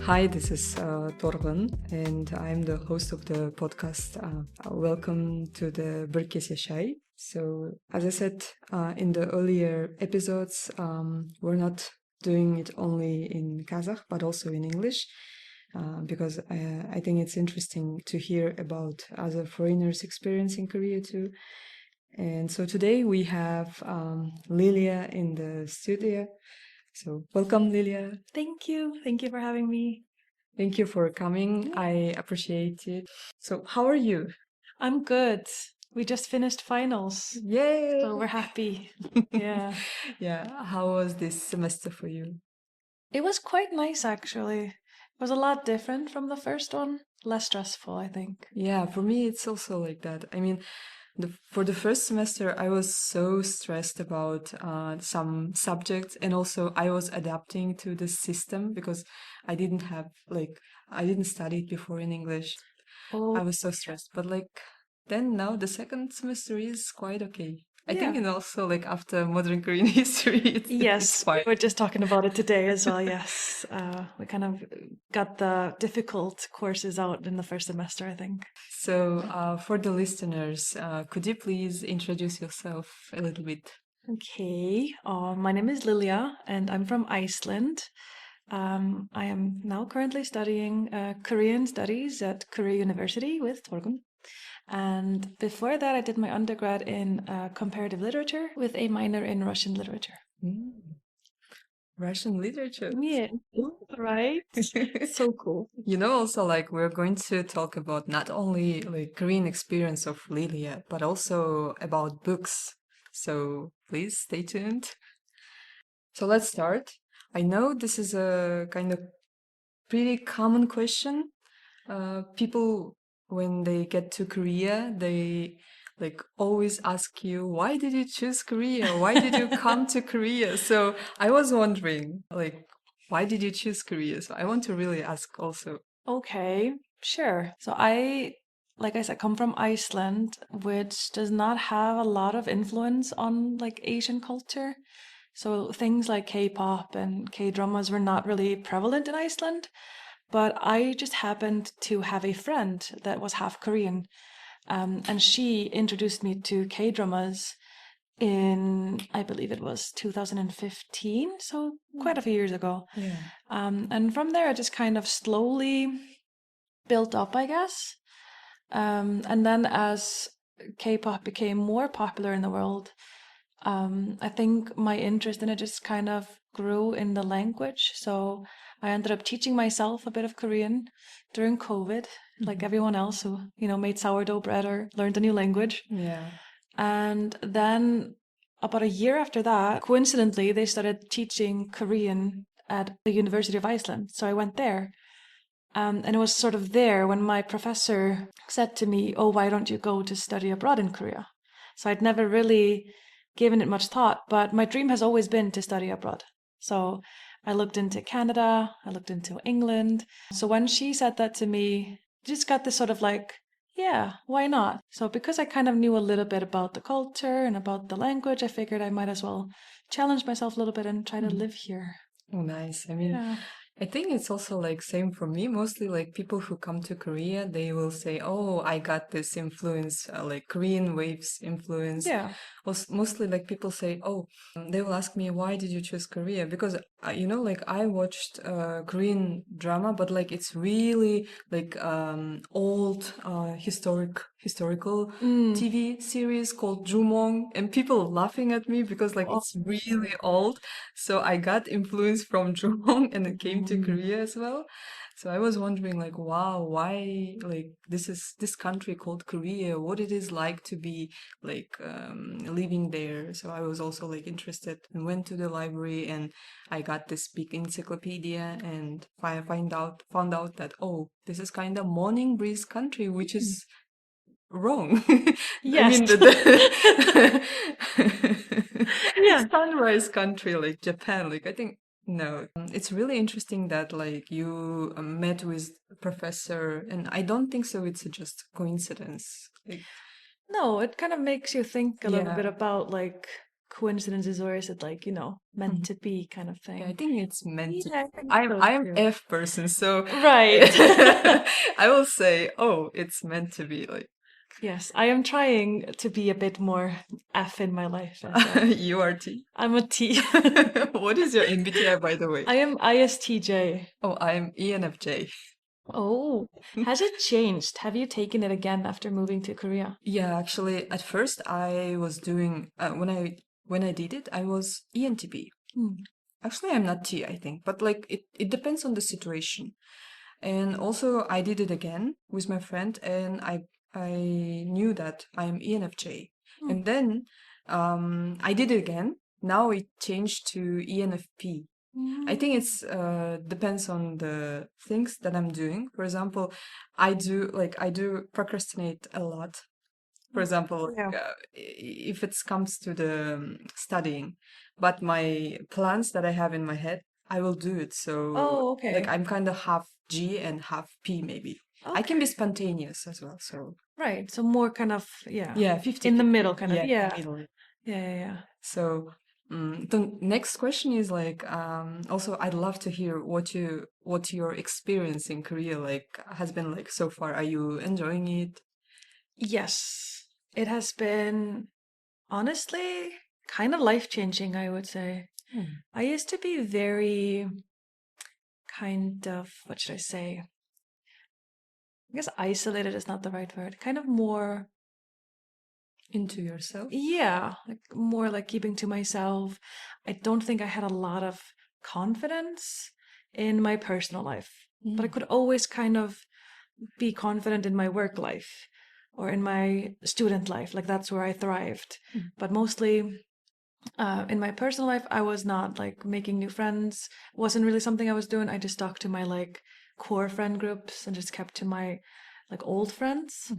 Hi, this is Torben, and I'm the host of the podcast. Welcome to the Birkes Yaşay. So, as I said in the earlier episodes, we're not doing it only in Kazakh, but also in English, because I think it's interesting to hear about other foreigners' experience in Korea too. And so today we have Lilja in the studio. So welcome, Lilja. Thank you. Thank you for having me. Thank you for coming. I appreciate it. So how are you? I'm good. We just finished finals, Yay! so we're happy. Yeah. Yeah. How was this semester for you? It was quite nice, actually. It was a lot different from the first one. Less stressful, I think. Yeah, for me it's also like that. I mean, for the first semester, I was so stressed about some subjects, and also I was adapting to the system because I didn't study it before in English. Oh, I was so stressed, but then now the second semester is quite okay. I think, yeah. and also after modern Korean history, it's Yes, we fine. were just talking about it today as well. Yes. We kind of got the difficult courses out in the first semester, I think. So, for the listeners, could you please introduce yourself a little bit? Okay. My name is Lilja, and I'm from Iceland. I am now currently studying Korean studies at Korea University with Torgun. And before that, I did my undergrad in comparative literature with a minor in Russian literature. Russian literature. Yeah, right? So cool. Also we're going to talk about not only Korean experience of Lilja, but also about books. So please stay tuned. So let's start. I know this is a kind of pretty common question. People, when they get to Korea, they always ask you, why did you choose Korea? Why did you come to Korea? So I was wondering, why did you choose Korea? So I want to really ask also. Okay, sure. So like I said, come from Iceland, which does not have a lot of influence on Asian culture. So things like K-pop and K-dramas were not really prevalent in Iceland. But I just happened to have a friend that was half Korean, and she introduced me to K-dramas in, I believe it was 2015, so quite a few years ago. Yeah. And from there, I just kind of slowly built up, I guess. And then as K-pop became more popular in the world, I think my interest in it just kind of grew in the language. So I ended up teaching myself a bit of Korean during COVID, like everyone else who, made sourdough bread or learned a new language. Yeah. And then about a year after that, coincidentally, they started teaching Korean at the University of Iceland. So I went there. And it was sort of there when my professor said to me, "Oh, why don't you go to study abroad in Korea?" So I'd never really given it much thought, but my dream has always been to study abroad. So I looked into Canada, I looked into England. So when she said that to me, I just got this sort of yeah, why not? So because I kind of knew a little bit about the culture and about the language, I figured I might as well challenge myself a little bit and try to live here. Oh, nice. I mean, Yeah. I think it's also same for me. Mostly people who come to Korea, they will say, "Oh, I got this influence, Korean waves influence." Yeah. Mostly people say, "Oh," they will ask me, "Why did you choose Korea?" Because I watched Korean drama, but it's really old historical TV series called Jumong, and people laughing at me because it's really old. So I got influence from Jumong, and it came to Korea as well. So I was wondering, wow, why, this country called Korea, what it is like to be living there. So I was also interested and went to the library, and I got this big encyclopedia, and found out that, oh, this is kind of morning breeze country, which is wrong. I Yes. mean, Yeah. sunrise country like Japan, I think. No, it's really interesting that you met with a professor, and I don't think so. It's just coincidence. No, it kind of makes you think a little bit Yeah. about coincidences, or is it like, meant to be kind of Yeah, I thing? think it's meant to. Yeah, I think I'm so I'm too. F person, so Right. I will say, oh, it's meant to be like Yes, I am trying to be a bit more F in my life as well. you are T. I'm a T. What is your MBTI, by the way? I am ISTJ. Oh, I'm ENFJ. Oh, has it changed? Have you taken it again after moving to Korea? Yeah, actually, at first I was doing when I did it, I was ENTP. Hmm. Actually, I'm not T, I think, but like it depends on the situation. And also, I did it again with my friend, and I knew that I'm ENFJ. Hmm. And then I did it again. Now it changed to ENFP. I think it's depends on the things that I'm doing. For example, I do procrastinate a lot. For example, Yeah. if it comes to the studying, but my plans that I have in my head, I will do it. So Oh, like okay. I'm kind of half G and half P maybe. I can be Okay. spontaneous as well. So Right. So more kind of, yeah, yeah, 50 in the 50. middle kind of. Yeah, Yeah. middle. Yeah, yeah, yeah. So the next question is like also I'd love to hear what your experience in Korea like has been like so far. Are you enjoying it? Yes. It has been honestly kind of life-changing, I would say. I used to be very kind of, what should I say? I guess isolated is not the right word. Kind of more, Into yourself? yeah, like more like keeping to myself. I don't think I had a lot of confidence in my personal life, but I could always kind of be confident in my work life or in my student life. Like that's where I thrived. But mostly in my personal life, I was not like making new friends. Wasn't really something I was doing. I just stuck to my like core friend groups and just kept to my like old friends.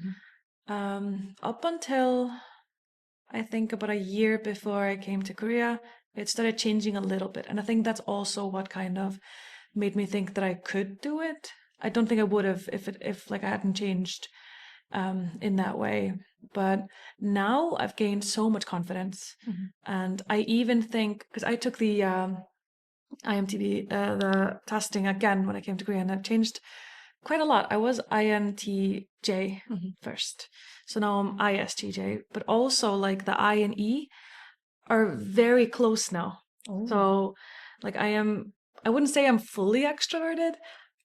Up until I think about a year before I came to Korea, it started changing a little bit. And I think that's also what kind of made me think that I could do it. I don't think I would have if like I hadn't changed in that way. But now I've gained so much confidence, and I even think because I took the IMTB the testing again when I came to Korea, and I've changed quite a lot. I was INTJ first, so now I'm ISTJ. But also like the I and E are very close now. Oh. So like I wouldn't say I'm fully extroverted,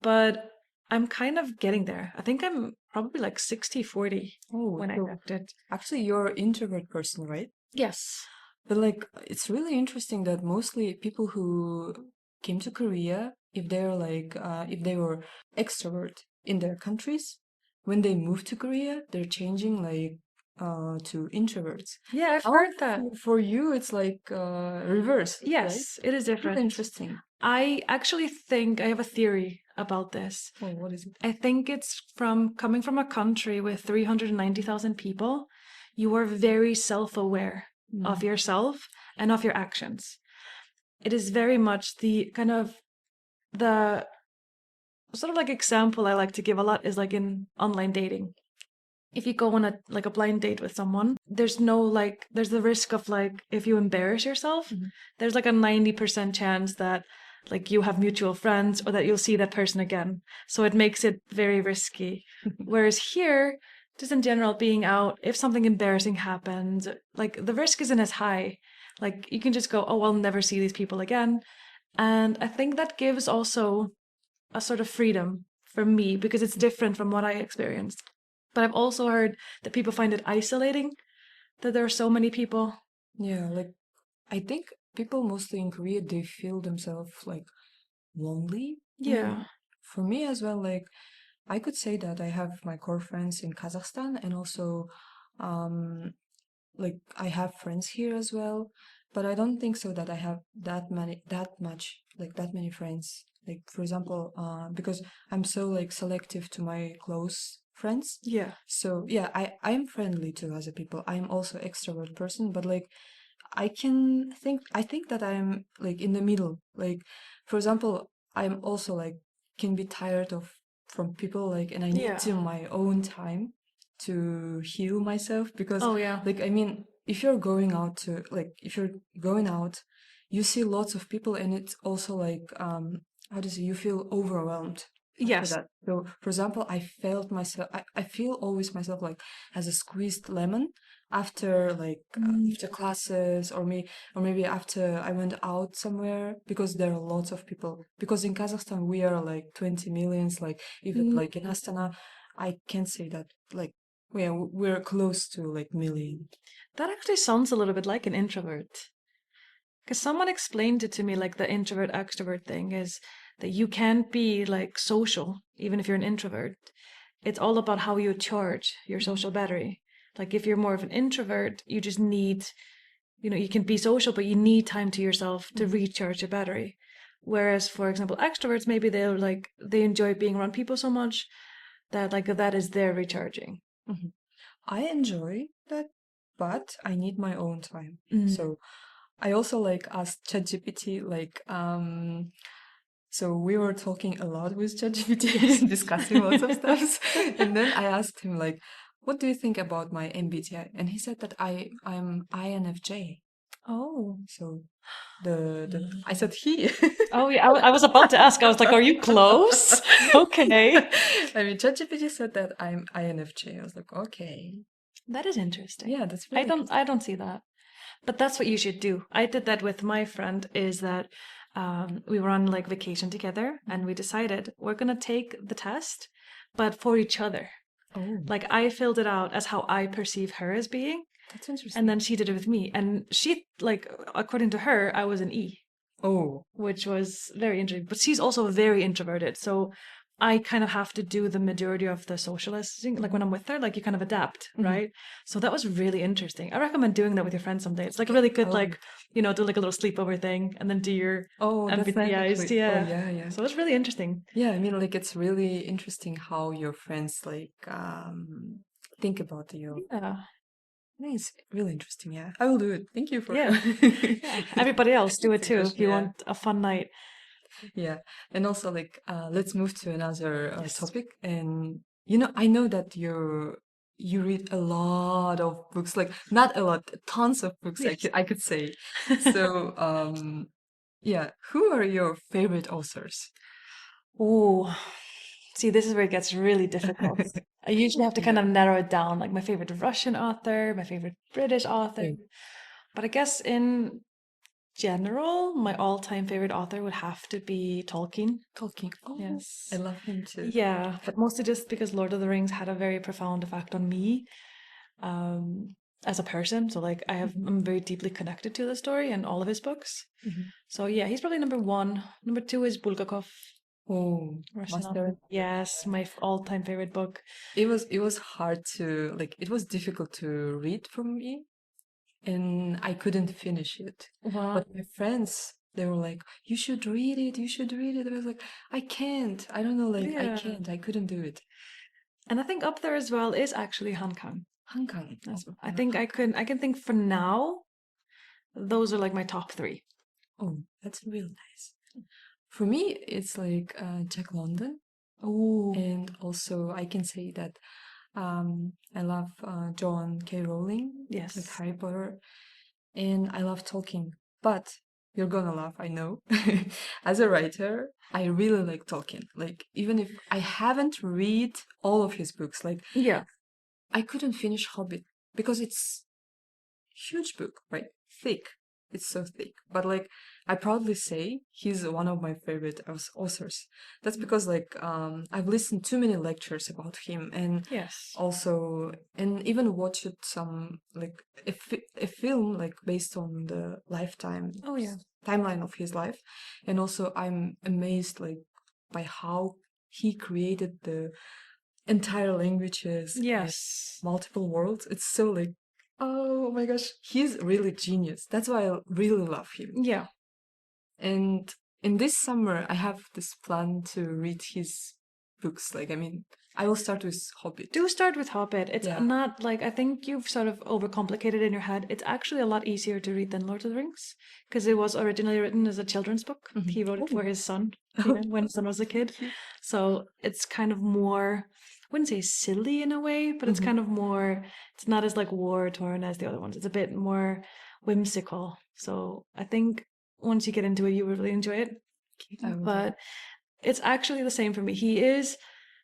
but I'm kind of getting there. I think I'm probably like 60-40 Oh, when I so left it. actually you're an introvert person, right? Yes. But like it's really interesting that mostly people who came to Korea, if they're like if they were extrovert in their countries, when they move to Korea, they're changing like to introverts. Yeah, I've How heard that. for you it's like reverse, right? Yes, it is Really different. interesting. I actually think I have a theory about this. Oh, what is it? I think it's from coming from a country with 390,000 people, you are very self-aware of yourself and of your actions. It is very much the kind of the sort of like example I like to give a lot is like in online dating. If you go on a like a blind date with someone, there's no like there's the risk of like if you embarrass yourself, there's like a 90% chance that like you have mutual friends or that you'll see that person again. So it makes it very risky. Whereas here, just in general, being out, if something embarrassing happens, like the risk isn't as high. Like you can just go, oh, I'll never see these people again. And I think that gives also a sort of freedom for me because it's different from what I experienced. But I've also heard that people find it isolating that there are so many people. Yeah, like I think people mostly in Korea they feel themselves like lonely. Yeah. For me as well, like I could say that I have my core friends in Kazakhstan and also like I have friends here as well, but I don't think so that I have that many friends. Like for example, because I'm so like selective to my close friends. Yeah. So yeah, I'm friendly to other people. I'm also extrovert person, but like I think that I'm like in the middle. Like for example, I'm also like can be tired of from people like and I need Yeah. to my own time to heal myself because Oh, yeah. like I mean if you're going out to like if you're going out, you see lots of people, and it's also like how to say, you feel overwhelmed after Yes. that. So for example, I felt myself I feel always myself like as a squeezed lemon after like after classes, or maybe after I went out somewhere, because there are lots of people, because in Kazakhstan we are like 20 millions, like even like in Astana I can say that like we're close to like million. That actually sounds a little bit like an introvert. Because someone explained it to me, like the introvert extrovert thing is that you can't be like social, even if you're an introvert. It's all about how you charge your social battery. Like if you're more of an introvert, you just need, you can be social, but you need time to yourself to recharge your battery. Whereas, for example, extroverts, maybe they enjoy being around people so much that like that is their recharging. I enjoy that, but I need my own time. Mm. So I also like asked ChatGPT, like so we were talking a lot with ChatGPT, discussing lots of stuff, and then I asked him like, what do you think about my MBTI? And he said that I'm INFJ. Oh. So the I said he. Oh yeah, I was about to ask. I was like, "Are you close?" Okay, I mean, ChatGPT said that I'm INFJ. I was like, okay, that is interesting. yeah, that's really I don't see that, but that's what you should do. I did that with my friend. Is that we were on like vacation together, and we decided we're gonna take the test, but for each other. Oh, Like I filled it out as how I perceive her as being, that's interesting. and then she did it with me, and she like according to her, I was an E. Oh, which was very interesting. But she's also very introverted, so I kind of have to do the majority of the socializing. Like when I'm with her, like you kind of adapt, right? So that was really interesting. I recommend doing that with your friends someday. It's like a really good, like do like a little sleepover thing, and then do your that's nice MBTIs. actually. Yeah. Oh, yeah. So it's really interesting. Yeah, I mean, like it's really interesting how your friends like think about you. Yeah. I think it's really interesting. Yeah, I will do it. Thank you for. Yeah. Yeah. Everybody else do it too if you Yeah. want a fun night. Yeah, and also like let's move to another Yes. topic. And I know that you read a lot of books, like not a lot, tons of books. Yes. I could say. So yeah, who are your favorite authors? Oh, see, this is where it gets really difficult. I usually have to kind of narrow it down, like my favorite Russian author, my favorite British author. Yeah. But I guess in general, my all-time favorite author would have to be Tolkien. Tolkien. Oh, Yes. I love him too. Yeah, but mostly just because Lord of the Rings had a very profound effect on me as a person. So like I'm very deeply connected to the story and all of his books. So yeah, he's probably number one. Number two is Bulgakov. Oh, Russian Master. author. Yes, my all-time favorite book. It was hard to like. It was difficult to read for me, and I couldn't finish it. Wow. But my friends, they were like, "You should read it. You should read it." I was like, "I can't. I don't know. Like, I Yeah. can't. I couldn't do it." And I think up there as well is actually Han Kang. Han Kang. I think I can think for now, those are like my top three. Oh, that's real nice. For me, it's like Jack London, Oh, and also I can say that I love John K. Rowling, like yes. Harry Potter, and I love Tolkien. But you're gonna laugh, I know. As a writer, I really like Tolkien. Like even if I haven't read all of his books, like Yeah. I couldn't finish Hobbit because it's huge book, right? Thick. It's so thick. But like I proudly say he's one of my favorite authors. That's because like I've listened to many lectures about him, and Yes. also and even watched some like a film like based on the lifetime Oh yeah. timeline of his life. And also I'm amazed like by how he created the entire languages and Yes. multiple worlds. It's so like, oh my gosh, he's really genius. That's why I really love him. Yeah. And in this summer, I have this plan to read his books. Like, I mean, I will start with Hobbit. Do start with Hobbit. It's Yeah. not like I think you've sort of overcomplicated in your head. It's actually a lot easier to read than Lord of the Rings because it was originally written as a children's book. He wrote it for his son when his son was a kid. So it's kind of more wouldn't say silly in a way, but it's kind of more, it's not as like war-torn as the other ones. It's a bit more whimsical. So I think once you get into it, you will really enjoy it. But it's actually the same for me. He is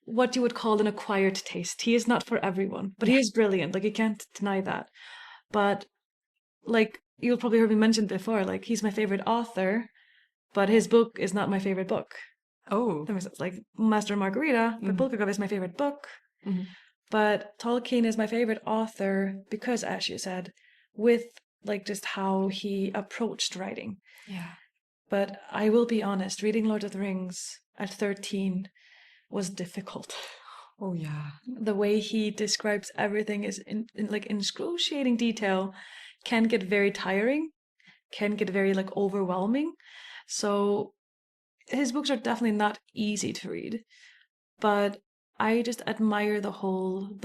what you would call an acquired taste. He is not for everyone, but he is brilliant. Like, you can't deny that. But like, you'll probably heard me mention before, like, he's my favorite author, but his book is not my favorite book. Oh. That makes sense. Like, Master and Margarita, but Bulgakov is my favorite book. But Tolkien is my favorite author because, as you said, with like just how he approached writing. Yeah. But I will be honest, reading Lord of the Rings at 13 was difficult. Oh yeah. The way he describes everything is in like excruciating detail, can get very tiring, can get very like overwhelming. So his books are definitely not easy to read, but I just admire the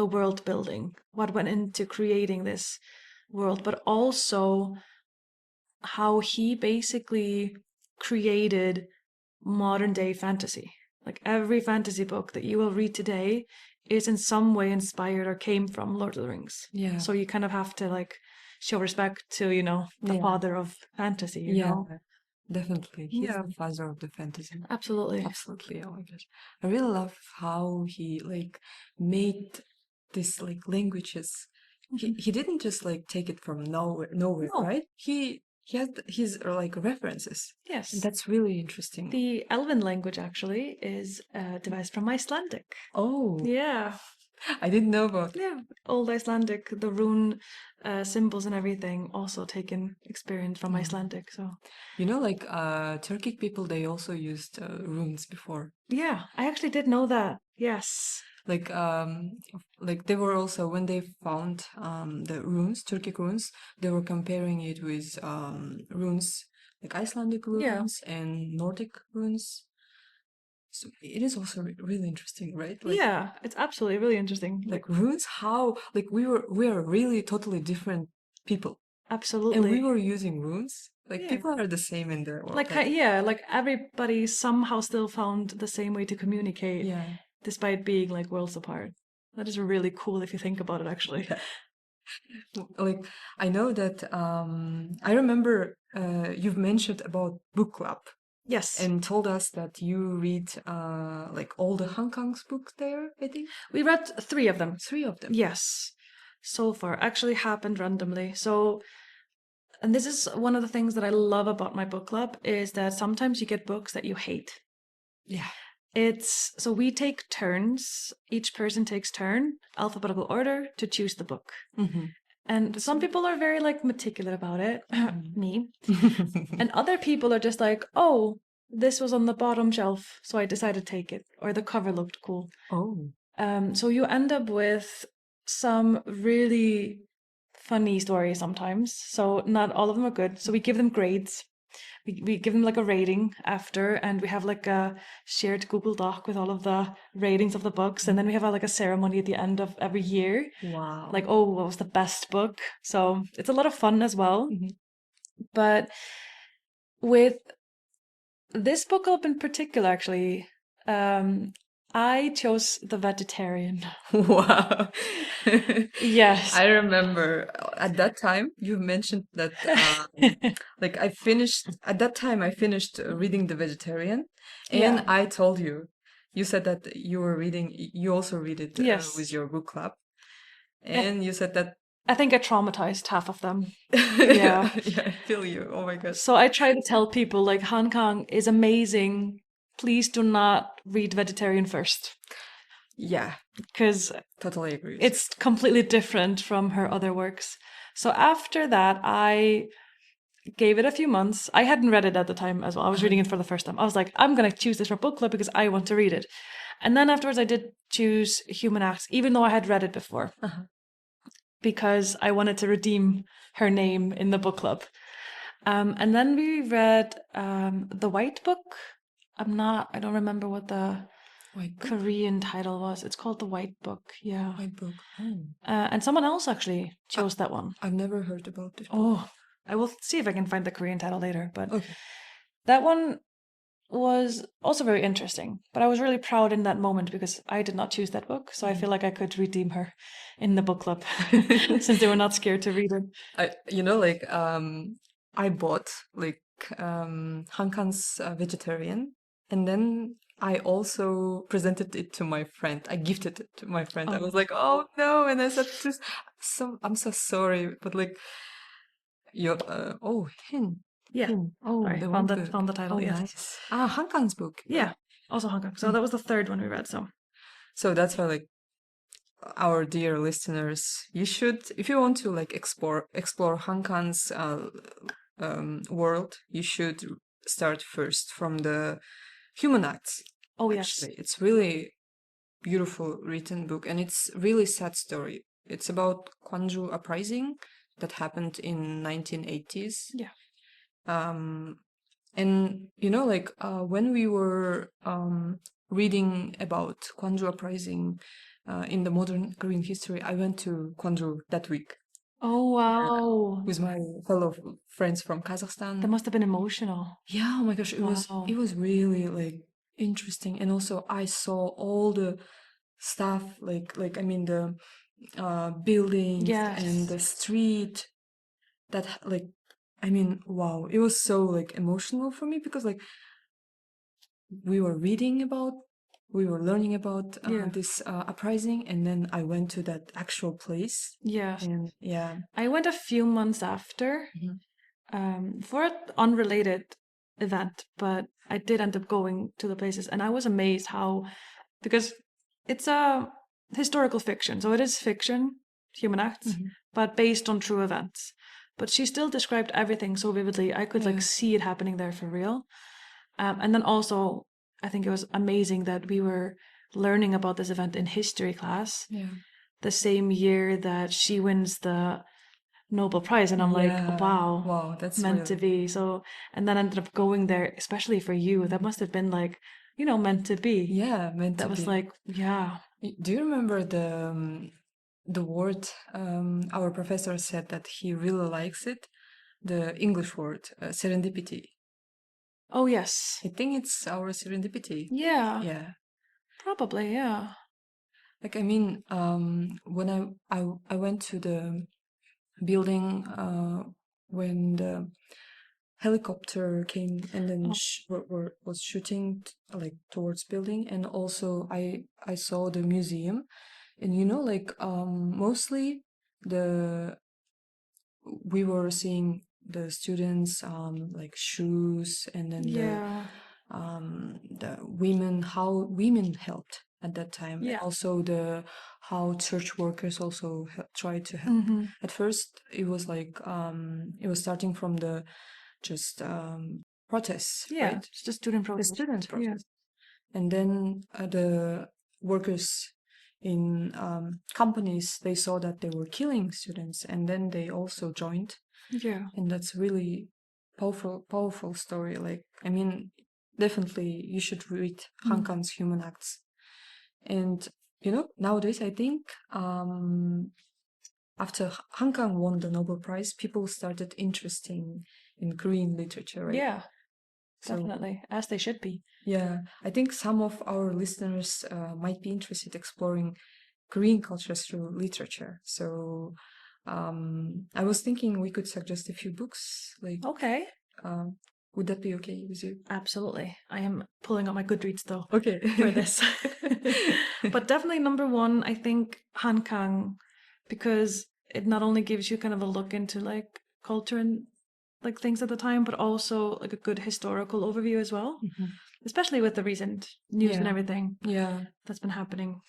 world building, what went into creating this world, but also how he basically created modern day fantasy. Like, every fantasy book that you will read today is in some way inspired or came from Lord of the Rings. Yeah. So you kind of have to like show respect to, the father of fantasy, you know? Definitely. He's the father of the fantasy. Absolutely. Absolutely. Oh my gosh. I really love how he like made this like languages. He didn't just like take it from nowhere, No. right? He had his like references. Yes. And that's really interesting. The Elven language actually is devised from Icelandic. Oh. Yeah. I didn't know about. Yeah, Old Icelandic, the rune symbols and everything also taken experience from Icelandic. So like Turkic people, they also used runes before. Yeah, I actually did know that. Yes. Like they were also, when they found the runes, Turkic runes, they were comparing it with runes like Icelandic runes and Nordic runes. So it is also really interesting, right? Like, yeah, it's absolutely really interesting. Like runes, how like we are really totally different people. Absolutely. And we were using runes. Like people are the same in their world. Like like everybody somehow still found the same way to communicate. Yeah. Despite being like worlds apart. That is really cool if you think about it, actually. Yeah. Like, I know that I remember you've mentioned about book club. Yes. And told us that you read like all the Han Kang's books there, I think. We read 3 of them. 3 of them. Yes. So far. Actually happened randomly. So, and this is one of the things that I love about my book club, is that sometimes you get books that you hate. Yeah. So we take turns. Each person takes turn, alphabetical order, to choose the book. And some people are very like meticulous about it. Me. And other people are just like, oh, this was on the bottom shelf, so I decided to take it. Or the cover looked cool. Oh. So you end up with some really funny stories sometimes. So not all of them are good. So we give them grades. We give them like a rating after, and we have like a shared Google Doc with all of the ratings of the books, and then we have like a ceremony at the end of every year. Wow. Like, oh, what was the best book? So it's a lot of fun as well. But with this book club in particular, actually, I chose the vegetarian. Wow. Yes. I remember at that time you mentioned that like I finished reading The Vegetarian, and I told you said that you also read it with your book club, and you said that I think I traumatized half of them. Yeah, I feel you. Oh my god. So I try to tell people, like, Han Kang is amazing. Please do not read Vegetarian first. Yeah. Because totally agree. It's completely different from her other works. So after that, I gave it a few months. I hadn't read it at the time as well. I was reading it for the first time. I was like, I'm going to choose this for book club because I want to read it. And then afterwards, I did choose Human Acts, even though I had read it before. Because I wanted to redeem her name in the book club. And then we read The White Book. I don't remember what the Korean title was. It's called The White Book. Yeah. White Book. Oh. And someone else actually chose that one. I've never heard about this book. Oh, I will see if I can find the Korean title later. But that one was also very interesting. But I was really proud in that moment because I did not choose that book. So I feel like I could redeem her in the book club since they were not scared to read it. I bought Han Kang's Vegetarian, and then I also presented it to my friend. I gifted it to my friend. I was like, oh no, and I said, I'm so sorry, but Hin. Yeah. Hin. Oh, Sorry, the found one book. the title. Oh, Yes. nice. Han Kang's book. Yeah. Also Han Kang. So that was the third one we read. So that's why our dear listeners, you should, if you want to explore Han Kang's world, you should start first from the Human Acts. Oh Actually, it's really beautiful written book, and it's really sad story. It's about Gwangju uprising that happened in 1980s. Yeah. And when we were reading about Gwangju uprising in the modern Korean history, I went to Gwangju that week. Oh wow! With my fellow friends from Kazakhstan. That must have been emotional. Yeah, oh my gosh, it was really interesting, and also I saw all the stuff the buildings and the street that wow, it was so emotional for me because we were learning about this uprising, and then I went to that actual place. Yes. And yeah, I went a few months after for an unrelated event, but I did end up going to the places, and I was amazed because it's a historical fiction, so it is fiction, Human Acts, but based on true events. But she still described everything so vividly. I could see it happening there for real. And then also, I think it was amazing that we were learning about this event in history class. Yeah. The same year that she wins the Nobel Prize, and I'm like, wow, that's meant to be. So, and then ended up going there, especially for you. That must have been meant to be. Yeah, meant to be. That was yeah. Do you remember the word our professor said that he really likes it? The English word, serendipity. Oh yes. I think it's our serendipity. Yeah. Yeah. Probably, yeah. When I went to the building when the helicopter came and then was shooting towards building, and also I saw the museum, and mostly we were seeing the students shoes, and then the women, how women helped at that time. Yeah. And also how church workers also tried to help. At first it was it was starting from the just protests, right? It's just student protests. The student protests. And then the workers in companies, they saw that they were killing students, and then they also joined. Yeah. And that's really powerful story. Definitely you should read Han Kang's Human Acts. And nowadays I think after Han Kang won the Nobel Prize, people started interesting in Korean literature, right? Yeah, definitely, as they should be. Yeah, I think some of our listeners might be interested exploring Korean culture through literature. So I was thinking we could suggest a few books. Okay. Would that be okay with you? Absolutely. I am pulling out my Goodreads though. Okay. For this. But definitely number one, I think Han Kang, because it not only gives you kind of a look into culture and things at the time, but also a good historical overview as well. Especially with the recent news and everything. Yeah. That's been happening.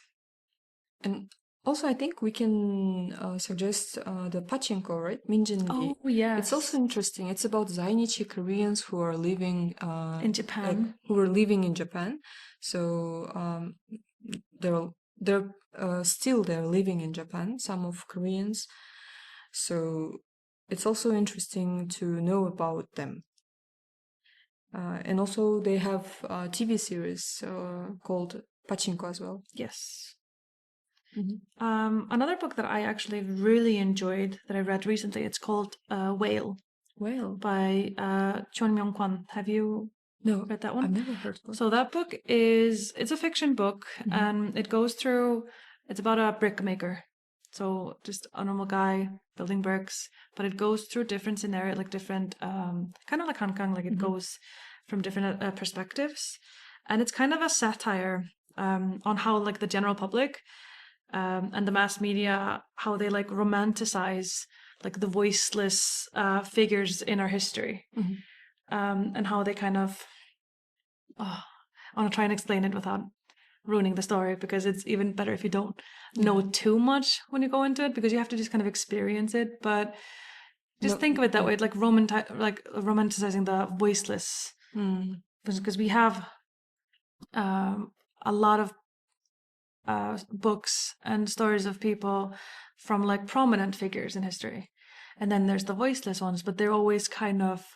And also, I think we can suggest the Pachinko, right? Min Jin Lee. Oh, yes. It's also interesting. It's about Zainichi Koreans who are living in Japan. Who are living in Japan. So they're still living in Japan. Some of Koreans. So it's also interesting to know about them. And also they have a TV series called Pachinko as well. Yes. Another book that I actually really enjoyed that I read recently, it's called Whale. Whale. By Chon Myung-kwan. Have you No, Read that I've one? never heard of it. So that book it's a fiction book, and it goes through. It's about a brick maker, so just a normal guy building bricks, but it goes through different scenarios, like different, kind of like Han Kang, like it goes from different perspectives, and it's kind of a satire on how like the general public and the mass media, how they like romanticize like the voiceless figures in our history, and how they kind of. Oh, I want to try and explain it without ruining the story, because it's even better if you don't know too much when you go into it, because you have to just kind of experience it. But just think of it that way, like romanticizing the voiceless, because we have a lot of books and stories of people from like prominent figures in history, and then there's the voiceless ones, but they're always kind of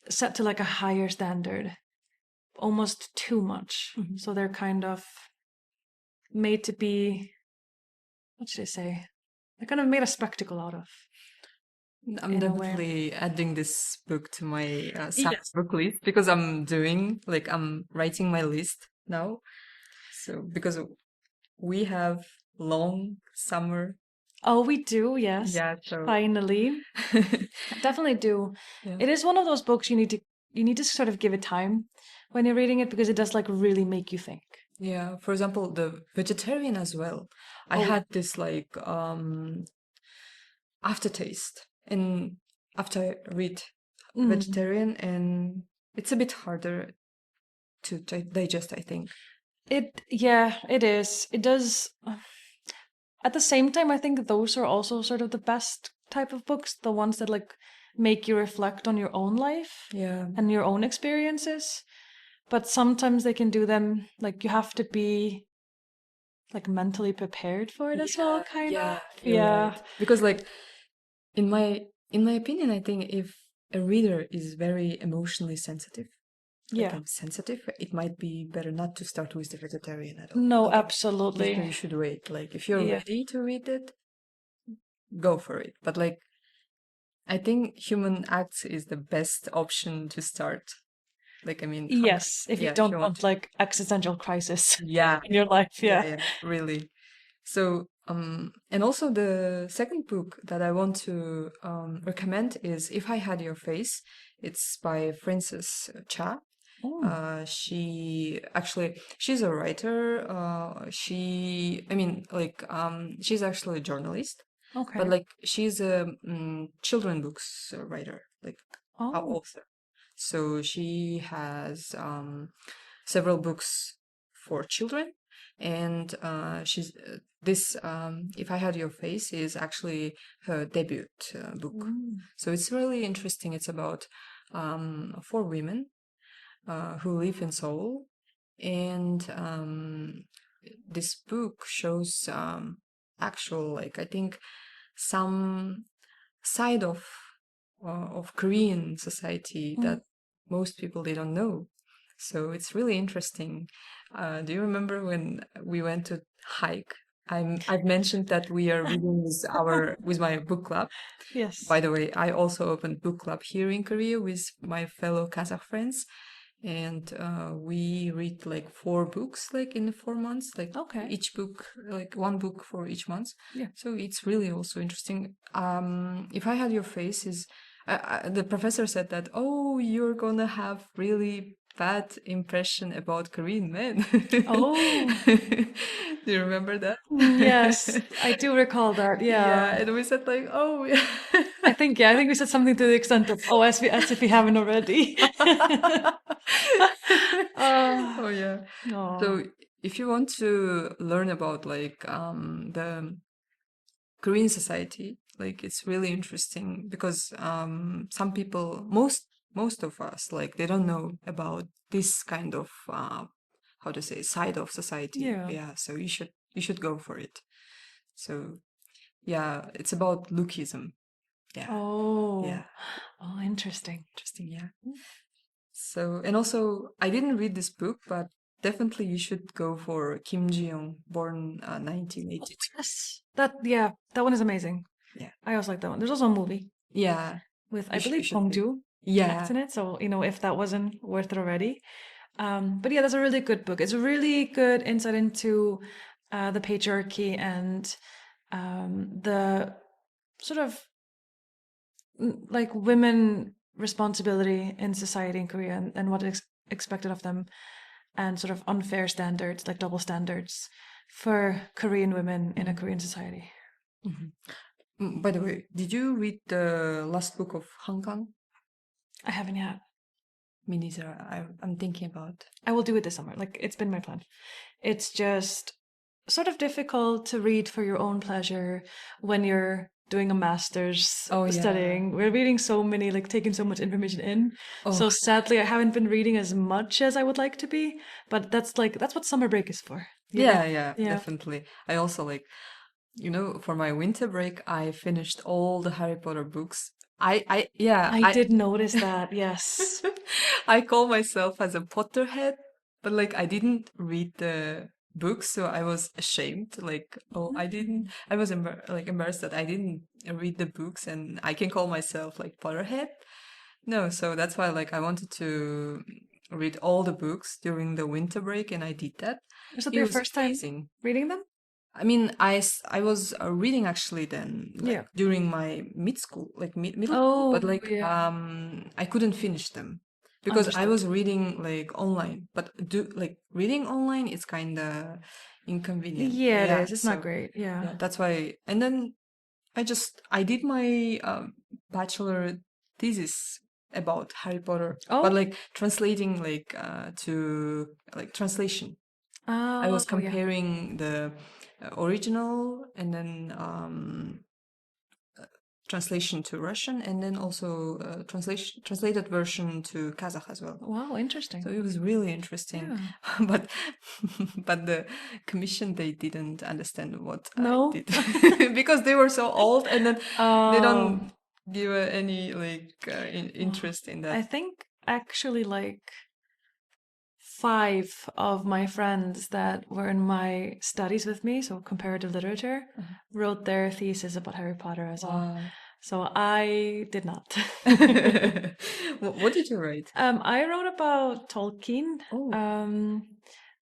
set to like a higher standard, almost too much. So they're kind of made to be, what should I say? They're kind of made a spectacle out of. I'm definitely adding this book to my science book list, because I'm writing my list now. So because we have long summer. Oh, we do, yes. Yeah, so Finally. Definitely do. Yeah. It is one of those books you need to sort of give it time when you're reading it, because it does like really make you think. Yeah, for example, the vegetarian as well. I had this like aftertaste and after I read vegetarian, and it's a bit harder to digest, I think. It is. It does. At the same time, I think those are also sort of the best type of books, the ones that like make you reflect on your own life and your own experiences. But sometimes they can do them like you have to be like mentally prepared for it as well, kind of. Right. Because like in my opinion, I think if a reader is very emotionally sensitive, I'm sensitive, it might be better not to start with the vegetarian at all. No, absolutely. You should wait. Like if you're ready to read it, go for it. But like I think Human Acts is the best option to start. Like, I mean, yes, if you don't want like existential crisis in your life, really. So, and also the second book that I want to recommend is If I Had Your Face. It's by Frances Cha. She's a writer. She's actually a journalist. Okay. But like she's a children books writer, like author. So she has several books for children, and she's this If I Had Your Face is actually her debut book. So it's really interesting. It's about 4 women who live in Seoul, and this book shows actual, like, I think some side of Korean society that most people they don't know. So it's really interesting. Do you remember when we went to hike? I've mentioned that we are reading with my book club. Yes. By the way, I also opened book club here in Korea with my fellow Kazakh friends, and we read like 4 books like in 4 months, like each book, like 1 book for each month. So it's really also interesting. If I Had Your Face is the professor said that, oh, you're gonna have really bad impression about Korean men. Do you remember that? Yes, I do recall that. Yeah. And we said like, oh, yeah. I think we said something to the extent of, oh, as if we haven't already. Oh yeah. So if you want to learn about like the Korean society, like it's really interesting, because some people, most of us, like they don't know about this kind of how to say, side of society. So you should go for it. So it's about lookism. Interesting. So, and also I didn't read this book, but definitely you should go for Kim Ji-young, born 1982. Yes, that one is amazing. I also like that one. There's also a movie. Yeah, with I believe Hong Ju. Yeah. in it. So, if that wasn't worth it already. But yeah, that's a really good book. It's a really good insight into the patriarchy and the sort of like women responsibility in society in Korea and what is expected of them, and sort of unfair standards, like double standards for Korean women in a Korean society. By the way, did you read the last book of Han Kang? I haven't yet. Me neither. I'm thinking about. I will do it this summer. Like, it's been my plan. It's just sort of difficult to read for your own pleasure when you're doing a master's Oh, yeah. studying. We're reading so many, like taking so much information in. Oh. So sadly, I haven't been reading as much as I would like to be. But that's what summer break is for. Yeah, Yeah. definitely. I also like, for my winter break, I finished all the Harry Potter books. I did notice that. Yes. I call myself as a Potterhead, but like I didn't read the books, so I was ashamed. Like, oh, I didn't. I was embarrassed that I didn't read the books, and I can call myself like Potterhead. No, so that's why like I wanted to read all the books during the winter break, and I did that. Was that It your was first time amazing. reading them? I mean, I was reading actually then, like Yeah. during my mid school, like middle school, Oh, but like yeah. I couldn't finish them because I Understood. was reading like online. But reading online is kind of inconvenient. Yeah, it is. It's not so great. Yeah. yeah, that's why. And then I did my bachelor thesis about Harry Potter, but Oh. like translating to like translation. I was Oh, yeah. comparing the original and then translation to Russian, and then also translated version to Kazakh as well. Wow, interesting. So it was really interesting, Yeah. but the commission, they didn't understand what No? I did because they were so old, and then they Oh, don't give any interest in I that. think actually like 5 of my friends that were in my studies with me, so comparative literature, wrote their thesis about Harry Potter as well. Wow. So I did not. What did you write? I wrote about Tolkien, Oh.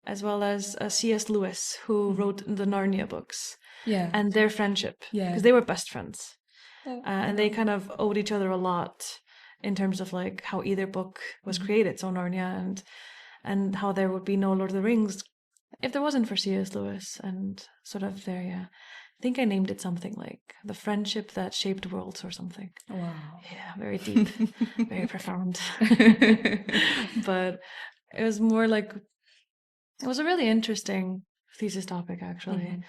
as well as C.S. Lewis, who wrote the Narnia books, Yeah. and their friendship, Yeah. because they were best friends. Oh, And they kind of owed each other a lot in terms of like how either book was created, so Narnia, and how there would be no Lord of the Rings if there wasn't for C.S. Lewis, and sort of there, yeah. I think I named it something like The Friendship That Shaped Worlds or something. Wow. Yeah, very deep, very profound. But it was more like, it was a really interesting thesis topic, actually.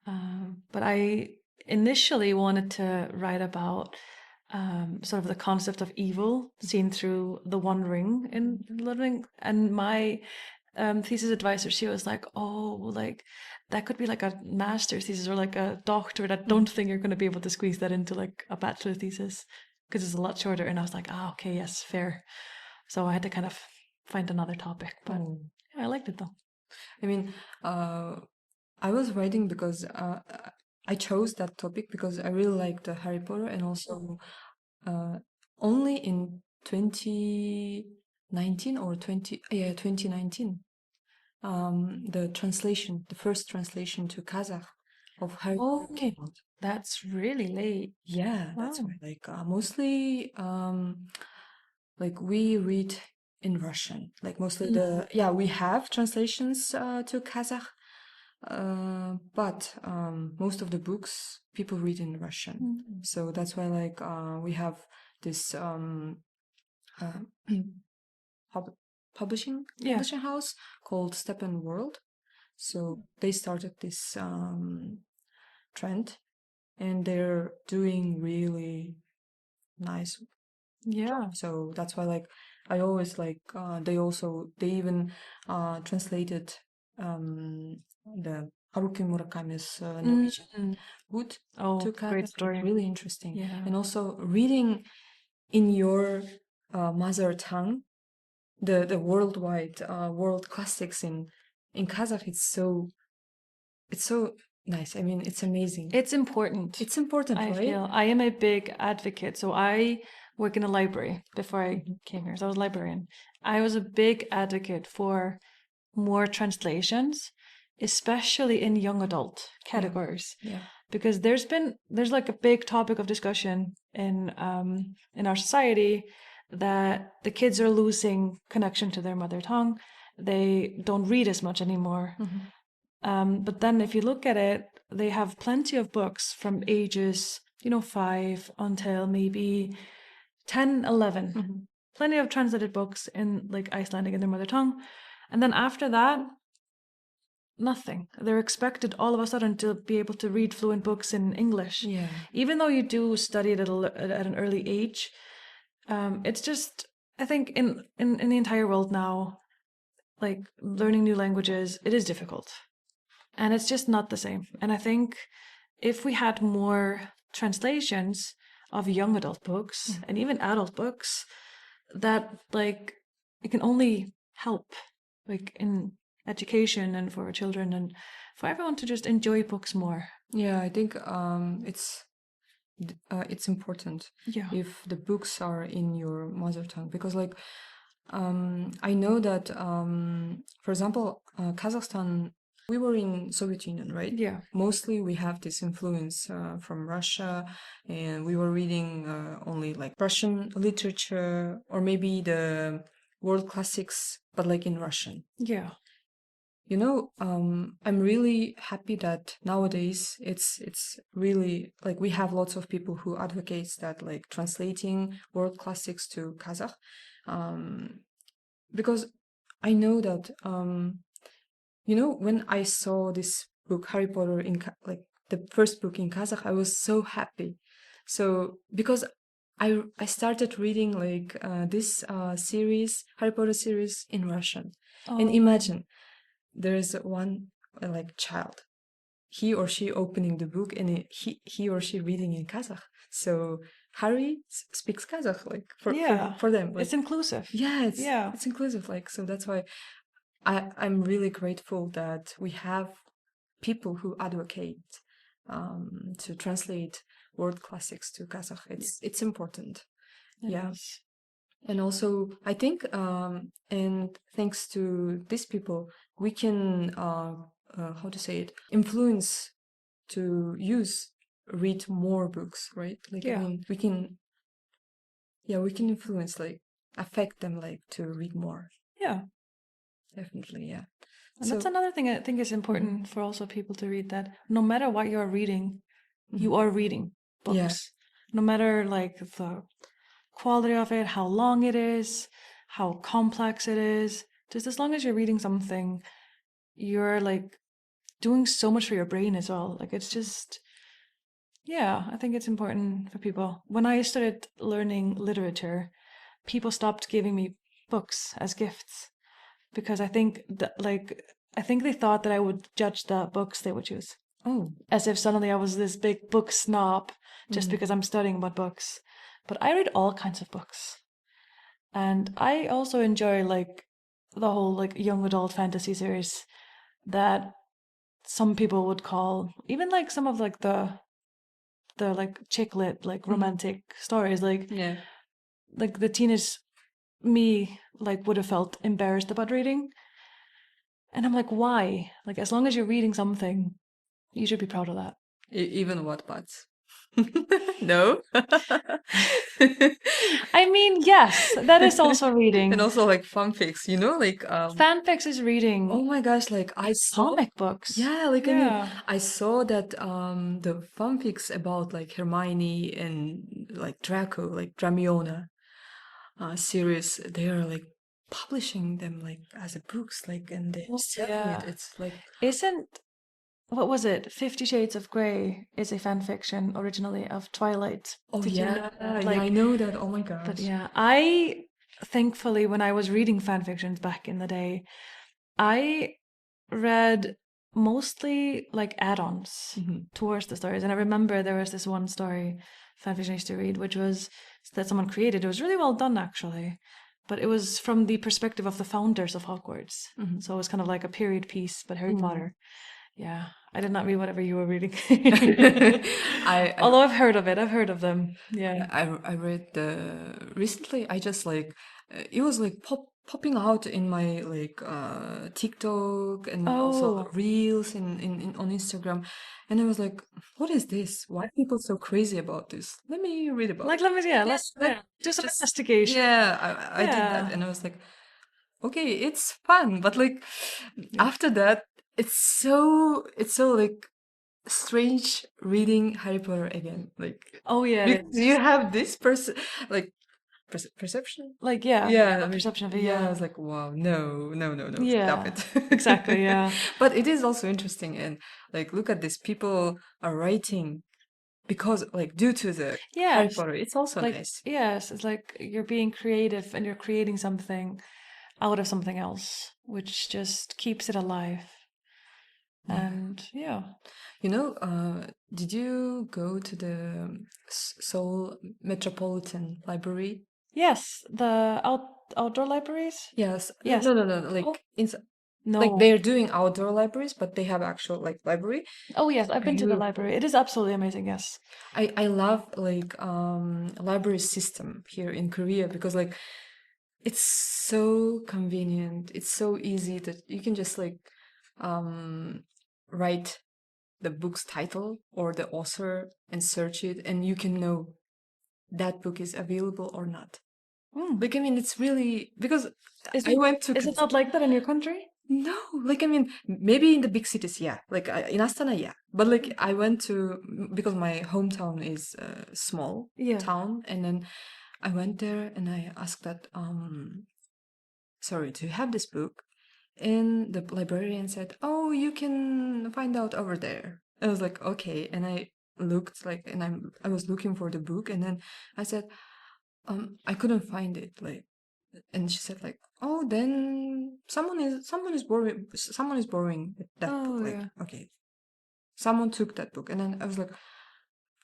But I initially wanted to write about sort of the concept of evil seen through the One Ring in Lord of the Rings. And my thesis advisor, she was like, oh, like that could be like a master's thesis or like a doctorate. I don't think you're going to be able to squeeze that into like a bachelor thesis because it's a lot shorter. And I was like, okay, yes, fair. So I had to kind of find another topic, but yeah, I liked it though. I mean, I was writing because I chose that topic because I really liked Harry Potter, and also only in 2019 or 2019, the first translation to Kazakh of Harry Potter came out. That's really late. Yeah, that's Wow. right. Like mostly, like we read in Russian. Like mostly we have translations to Kazakh, but most of the books people read in Russian. So that's why like we have this publishing house called Steppenwolf. So they started this trend, and they're doing really nice. Yeah. So that's why like I always like they even translated the Haruki Murakami's Norwegian Wood to great Kazakh. story. It's really interesting. Yeah. And also reading in your mother tongue the worldwide world classics in Kazakh, it's so nice. I mean, it's amazing. It's important. It's important, I right? feel I am a big advocate. So I work in a library before I came here. So I was a librarian. I was a big advocate for more translations, especially in young adult categories. Yeah. Because there's like a big topic of discussion in our society that the kids are losing connection to their mother tongue. They don't read as much anymore. But then if you look at it, they have plenty of books from ages, 5 until maybe 10, 11. Plenty of translated books in like Icelandic in their mother tongue. And then after that, nothing. They're expected all of a sudden to be able to read fluent books in English. Yeah. Even though you do study it at an early age, it's just, I think in the entire world now, like learning new languages, it is difficult. And it's just not the same. And I think if we had more translations of young adult books and even adult books, that like it can only help like in education and for children and for everyone to just enjoy books more. Yeah, I think it's important Yeah. if the books are in your mother tongue, because like I know that for example Kazakhstan, we were in Soviet Union, right? Yeah. Mostly we have this influence from Russia, and we were reading only like Russian literature or maybe the world classics, but like in Russian. Yeah. I'm really happy that nowadays it's really like we have lots of people who advocates that like translating world classics to Kazakh, because I know that when I saw this book Harry Potter in like the first book in Kazakh, I was so happy. So because I started reading like this series, Harry Potter series in Russian, and imagine there is one like child, he or she opening the book and he or she reading in Kazakh. So Harry speaks Kazakh, like for them. Like, it's inclusive. Yeah, it's inclusive. Like, so that's why I'm really grateful that we have people who advocate to translate world classics to Kazakh. It's important. Yes. And also, I think, and thanks to these people, we can, how to say it, influence to read more books, right? Like, I mean, we can influence, like, affect them, like, to read more. Yeah. Definitely, yeah. And that's another thing I think is important for also people to read, that no matter what you're reading, you are reading books. Yeah. No matter, like, the quality of it, how long it is, how complex it is, just as long as you're reading something, you're like doing so much for your brain as well. Like, it's just, I think it's important for people. When I started learning literature, people stopped giving me books as gifts because I think they thought that I would judge the books they would choose. Oh. As if suddenly I was this big book snob just because I'm studying about books. But I read all kinds of books. And I also enjoy like the whole like young adult fantasy series that some people would call, even like some of like the like chick lit, like romantic stories, like like the teenage me like would have felt embarrassed about reading. And I'm like, why? Like, as long as you're reading something, you should be proud of that. Even Wattpads. No. I mean, yes, that is also reading. And also like fanfics, like fanfics is reading. Oh my gosh, like I saw comic books. Yeah, like I mean, I saw that the fanfics about like Hermione and like Draco, like Dramiona series, they are like publishing them like as a books, like, and they're selling it. It's like, what was it? 50 Shades of Grey is a fan fiction originally of Twilight. Oh, Did yeah. You know that? Like, yeah, I know that. Oh my gosh. But yeah, I thankfully, when I was reading fan fictions back in the day, I read mostly like add-ons towards the stories. And I remember there was this one story, fan fiction I used to read, which was that someone created. It was really well done, actually. But it was from the perspective of the founders of Hogwarts. So it was kind of like a period piece, but Harry Potter. Yeah, I did not read whatever you were reading. I Although I've heard of it, I've heard of them. Yeah. I read recently. I just like it was like popping out in my like TikTok and also Oh, reels in on Instagram, and I was like, what is this? Why are people so crazy about this? Let me read about like it. let me Yeah, let's do some just investigation. yeah, I did that, Yeah. and I was like, okay, it's fun, but like Yeah. after that, it's so like strange reading Harry Potter again. Like Oh yeah, it because you is. have this like perception. Like yeah, Yeah, I a mean, perception of it. yeah, I Yeah. was like, wow, no, no, no, no, stop Yeah. it. Exactly. Yeah. But it is also interesting, and like, look at this. People are writing because, like, due to the Harry Yes. Potter. It's also Like nice. yes, it's like you're being creative and you're creating something out of something else, which just keeps it alive. Yeah. And yeah. You know, did you go to the Seoul Metropolitan Library? Yes, the outdoor libraries. Yes. Yes. No, no, no. Oh Like like no. they're doing outdoor libraries, but they have actual like library. Oh yes, I've been to the Beautiful. library. It is absolutely amazing. Yes. I love like library system here in Korea because like it's so convenient. It's so easy that you can just like um write the book's title or the author and search it, and you can know that book is available or not. Mm. Like I mean, it's really because Is I it went to is it not like that in your country? no, like I mean, maybe in the big cities, yeah. Like in Astana, yeah. But like I went to because my hometown is a small Yeah. town, and then I went there and I asked that, sorry, do you have this book? And the librarian said, oh, you can find out over there. I was like, okay, and I looked like, and I was looking for the book, and then I said, I couldn't find it, like, and she said like, oh, then someone is borrowing that book, Oh like, yeah. okay, someone took that book, and then I was like,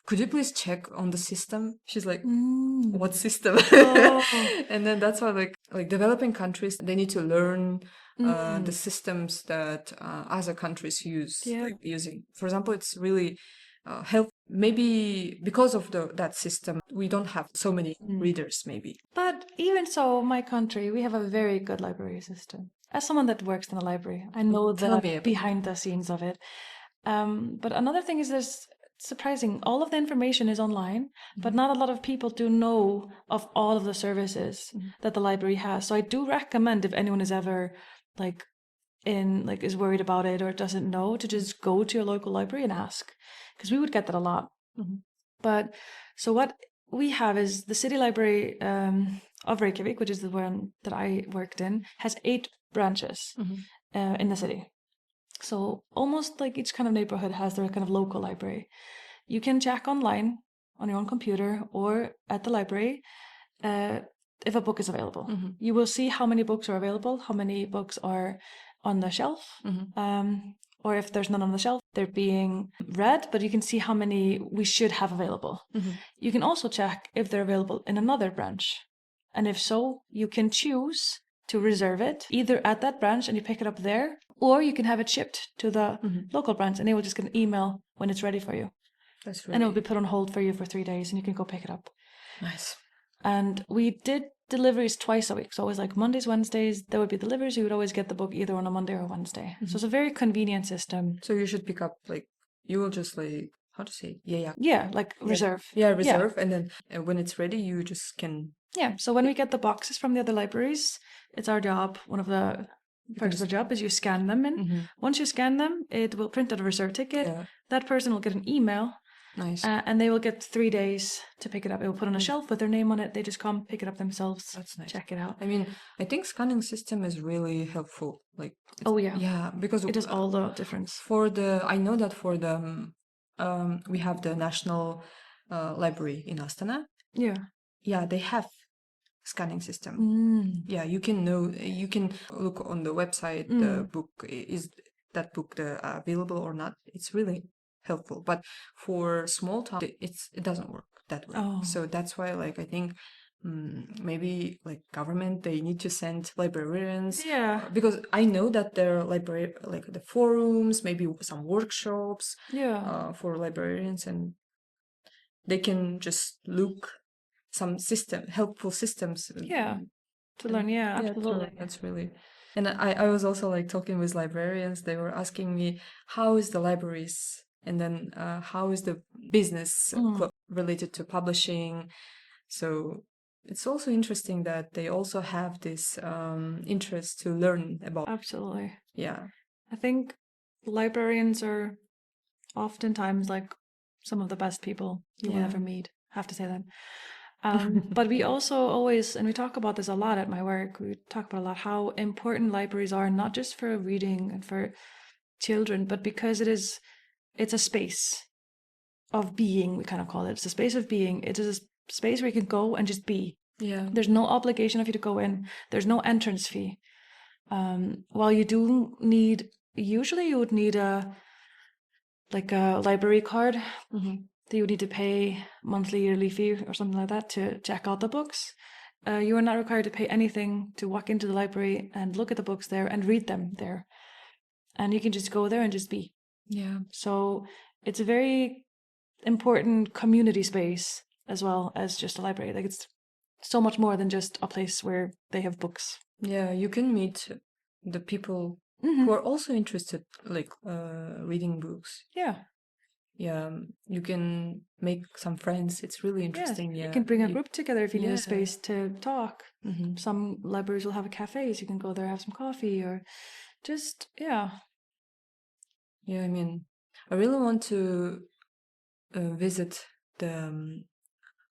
could you please check on the system? She's like, what Mm. system? Oh. And then that's why like developing countries, they need to learn the Mm. systems that other countries use, Yeah. like using, for example, it's really help maybe because of that system we don't have so many Mm. readers maybe. But even so, my country, we have a very good library system. As someone that works in a library, I know Tell the me about it. behind the scenes of it. But another thing is this surprising. All of the information is online, but not a lot of people do know of all of the services that the library has. So I do recommend if anyone is ever like is worried about it or doesn't know to just go to your local library and ask, because we would get that a lot. But so what we have is the city library of Reykjavik, which is the one that I worked in, has 8 branches in the city. So almost like each kind of neighborhood has their kind of local library. You can check online on your own computer or at the library if a book is available. You will see how many books are available, how many books are on the shelf, or if there's none on the shelf, they're being read, but you can see how many we should have available. You can also check if they're available in another branch. And if so, you can choose to reserve it either at that branch and you pick it up there, or you can have it shipped to the local branch and they will just get an email when it's ready for you. That's And it will really be put on hold for you for 3 days and you can go pick it up. nice. And we did deliveries twice a week. So always like Mondays, Wednesdays, there would be deliveries. You would always get the book either on a Monday or a Wednesday. So it's a very convenient system. So you should pick up like you will just like how to say yeah Yeah, like reserve. yeah reserve, and then when it's ready you just can Yeah. So when we get the boxes from the other libraries, it's our job. One of the parts of the job is you scan them in. Once you scan them, it will print out a reserve ticket. Yeah. That person will get an email. Nice. And they will get 3 days to pick it up. It will put on a shelf with their name on it. They just come pick it up themselves. That's nice. Check it out. I mean, I think scanning system is really helpful. Like, Oh yeah, yeah, because it does all the difference. for the I know that for the we have the national library in Astana. Yeah. Yeah, they have scanning system. Yeah, you can look on the website the book is that book available or not. It's really helpful, but for small town it doesn't work that way. Oh. So that's why like I think maybe like government, they need to send librarians. Yeah. Because I know that there are like the forums, maybe some workshops Yeah. for librarians, and they can just look some helpful systems. Yeah. To And learn. Yeah, yeah, to absolutely. learn. That's really. And I was also like talking with librarians. They were asking me, how is the libraries, and then how is the business related to publishing. So it's also interesting that they also have this interest to learn about. Absolutely. Yeah. I think librarians are oftentimes like some of the best people you will Yeah. ever meet. I have to say that. But we also always, and we talk about this a lot at my work, we talk about a lot how important libraries are, not just for reading and for children, but because it's a space of being, we kind of call it. It's a space of being. It is a space where you can go and just be. Yeah. There's no obligation of you to go in. There's no entrance fee. While you do need, usually you would need a library card that you would need to pay monthly, yearly fee or something like that to check out the books. You are not required to pay anything to walk into the library and look at the books there and read them there. And you can just go there and just be. Yeah. So it's a very important community space as well as just a library. Like it's so much more than just a place where they have books. Yeah, you can meet the people who are also interested, like reading books. Yeah. Yeah, you can make some friends. It's really interesting. You Yeah, can bring a group together if you need yeah. a space to talk. Mhm. Some libraries will have cafes. You can go there, have some coffee, or just Yeah, I mean, I really want to visit the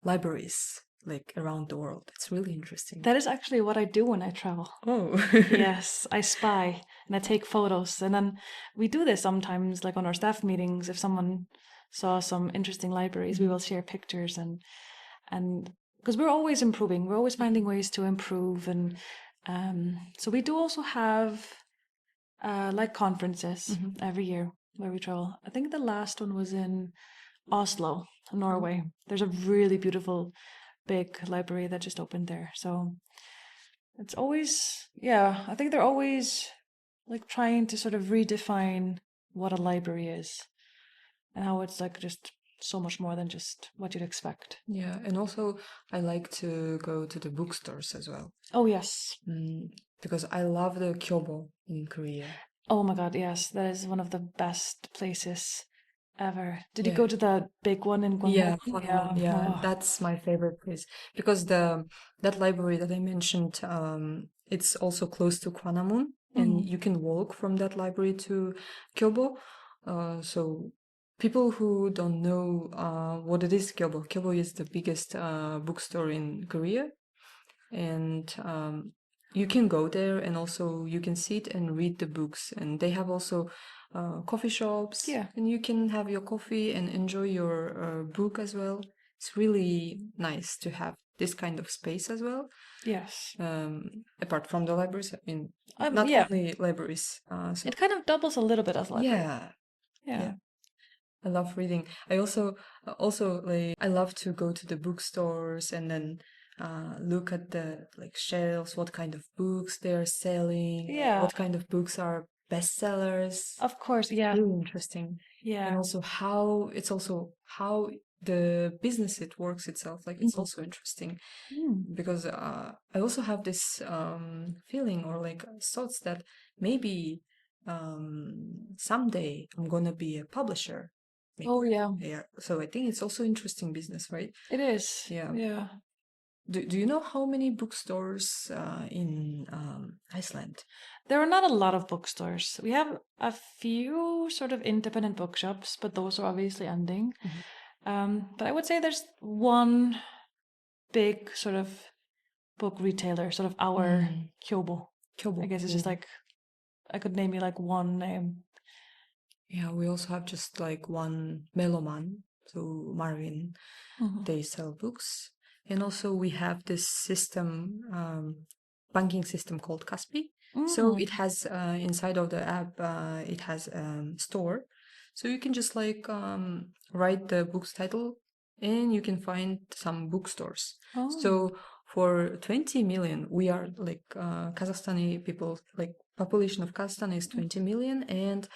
libraries like around the world. It's really interesting. That is actually what I do when I travel. Oh. Yes, I spy and I take photos, and then we do this sometimes, like on our staff meetings. If someone saw some interesting libraries, we will share pictures and because we're always improving, we're always finding ways to improve, and so we do also have like conferences every year where we travel. I think the last one was in Oslo, Norway. There's a really beautiful big library that just opened there. So it's always, yeah, I think they're always like trying to sort of redefine what a library is and how it's like just so much more than just what you'd expect. Yeah, and also I like to go to the bookstores as well. Oh, yes. Because I love the Kyobo in Korea. Oh my God, yes. That is one of the best places ever. Did you Yeah. go to the big one in Yeah, Gwangwon? yeah, Oh. that's my favorite place because that library that I mentioned, it's also close to Kwanamun, and you can walk from that library to Kyobo. So people who don't know what it is, Kyobo is the biggest bookstore in Korea, and you can go there and also you can sit and read the books, and they have also coffee shops. Yeah. And you can have your coffee and enjoy your book as well. It's really nice to have this kind of space as well. Yes. Apart from the libraries, I mean, not Yeah. only libraries. So It kind of doubles a little bit as a library. yeah, Yeah. I love reading. I also like I love to go to the bookstores and then look at the like shelves, what kind of books they're selling, Yeah. what kind of books are bestsellers. Of course, yeah. Really interesting. Yeah. And also how the business it works itself. Like it's also interesting because I also have this feeling or like thoughts that maybe someday I'm gonna be a publisher. Oh, yeah. Yeah. So I think it's also interesting business, right? It is. Yeah. Yeah. Do you know how many bookstores in Iceland? There are not a lot of bookstores. We have a few sort of independent bookshops, but those are obviously ending. But I would say there's one big sort of book retailer, sort of our Kyobo. I guess it's just like, I could name you like one name. Yeah, we also have just like one Meloman, so Marvin. They sell books. And also we have this system, banking system called Kaspi. So it has inside of the app, it has store. So you can just like write the book's title and you can find some bookstores. So for 20 million, we are like Kazakhstani people, like population of Kazakhstan is 20 million, and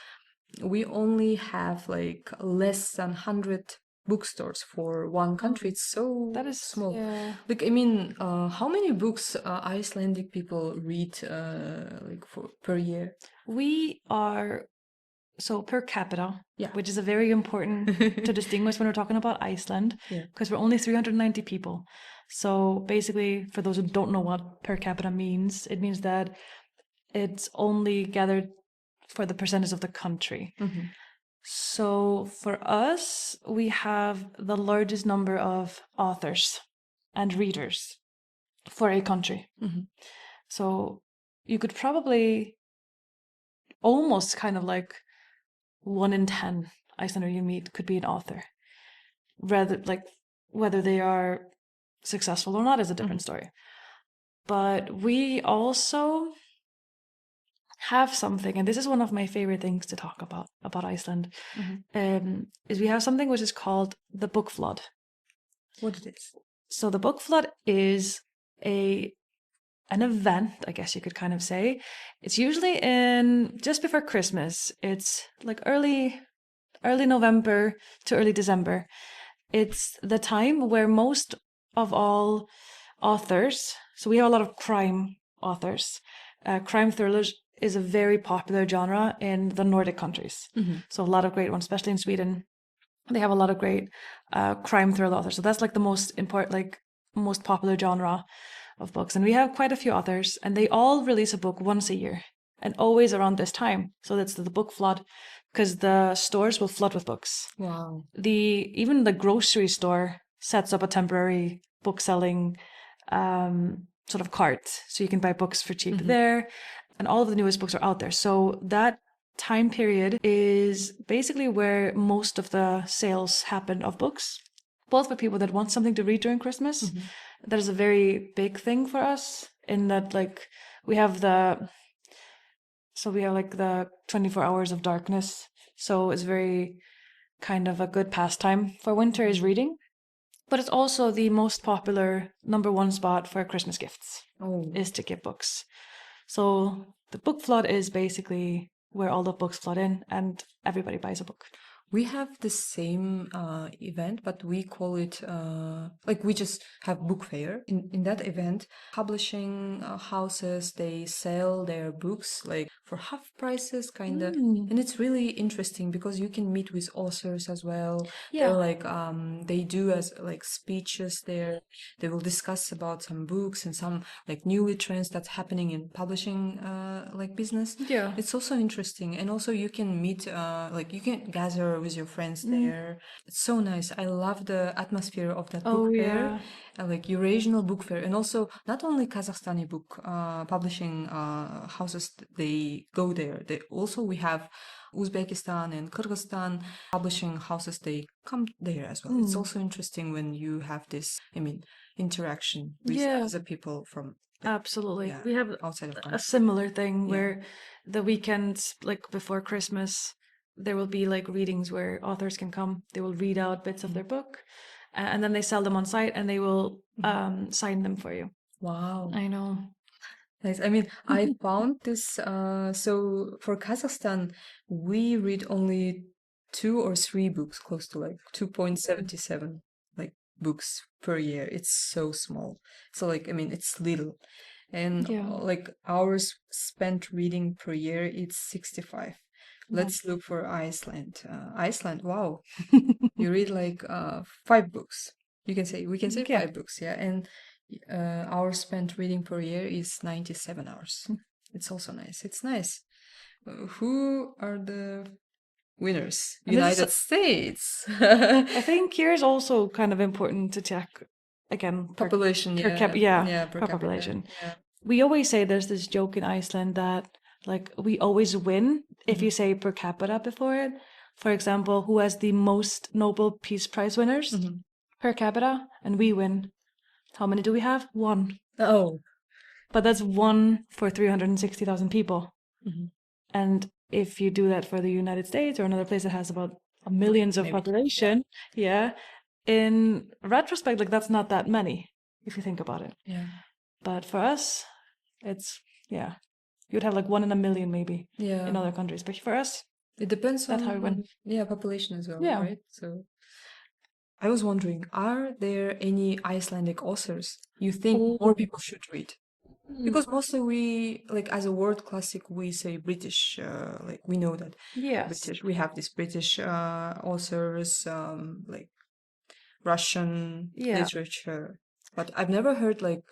we only have like less than 100 bookstores for one country. It's so That is small. yeah. Like, I mean, how many books Icelandic people read like per year? We are so per capita, Yeah. which is a very important to distinguish when we're talking about Iceland, Yeah. because we're only 390 people. So basically, for those who don't know what per capita means, it means that it's only gathered for the percentage of the country. Mhm. So for us, we have the largest number of authors and readers for a country. Mhm. So you could probably almost kind of like 1 in 10 Icelander you meet could be an author. Rather, like whether they are successful or not is a different story. But we also have something, and this is one of my favorite things to talk about Iceland, is we have something which is called the book flood. What it is? So the book flood is an event, I guess you could kind of say. It's usually in just before Christmas. It's like early November to early December. It's the time where most of all authors, so we have a lot of crime authors. Crime thrillers is a very popular genre in the Nordic countries. So a lot of great ones, especially in Sweden. They have a lot of great crime thriller authors. So that's like the most important, like most popular genre of books. And we have quite a few authors, and they all release a book once a year, and always around this time. So that's the book flood, because the stores will flood with books. Wow. Even the grocery store sets up a temporary book selling sort of cart, so you can buy books for cheap there, and all of the newest books are out there. So that time period is basically where most of the sales happen of books, both for people that want something to read during Christmas. That is a very big thing for us, in that like we have like the 24 hours of darkness. So it's very kind of a good pastime for winter is reading. But it's also the most popular #1 spot for Christmas gifts is to give books. So the book flood is basically where all the books flood in and everybody buys a book. We have the same event, but we call it like we just have book fair. In that event, publishing houses, they sell their books like for half prices, kind of, and it's really interesting because you can meet with authors as well. Yeah. They're like they do as like speeches there. They will discuss about some books and some like newly trends that's happening in publishing like business. Yeah. It's also interesting, and also you can meet like you can gather with your friends there. It's so nice. I love the atmosphere of that book fair, like Eurasian book fair, and also not only Kazakhstani book publishing houses they go there. We have Uzbekistan and Kyrgyzstan publishing houses. They come there as well. It's also interesting when you have this, I mean, interaction with other people from. Absolutely. Yeah, we have outside of a country. similar thing where the weekends, like before Christmas, there will be like readings where authors can come. They will read out bits of their book, and then they sell them on site, and they will sign them for you. Wow. I know. Nice. I mean, I found this. So for Kazakhstan, we read only 2 or 3 books, close to like 2.77 like books per year. It's so small. So like, I mean, it's little. And like hours spent reading per year, it's 65. Let's look for Iceland. Iceland, wow. You read like 5 books. We can say 5 books, yeah. And hours spent reading per year is 97 hours. It's also nice. It's nice. Who are the winners? United States. I think here is also kind of important to check again Population, per population. Yeah. We always say there's this joke in Iceland that like we always win if you say per capita before it. For example, who has the most Nobel Peace Prize winners per capita, and we win. How many do we have? 1. Oh. But that's 1 for 360,000 people. And if you do that for the United States or another place that has about millions of population, in retrospect, like that's not that many. if you think about it. Yeah. But for us, it's you'd have like 1 in a million maybe Yeah. in other countries. But for us, It depends that's how we went. population as well, Yeah. right? So I was wondering, are there any Icelandic authors you think more people should read? Because mostly we, like as a word classic, we say British, like we know that Yes. British, we have these British authors, like Russian literature, but I've never heard like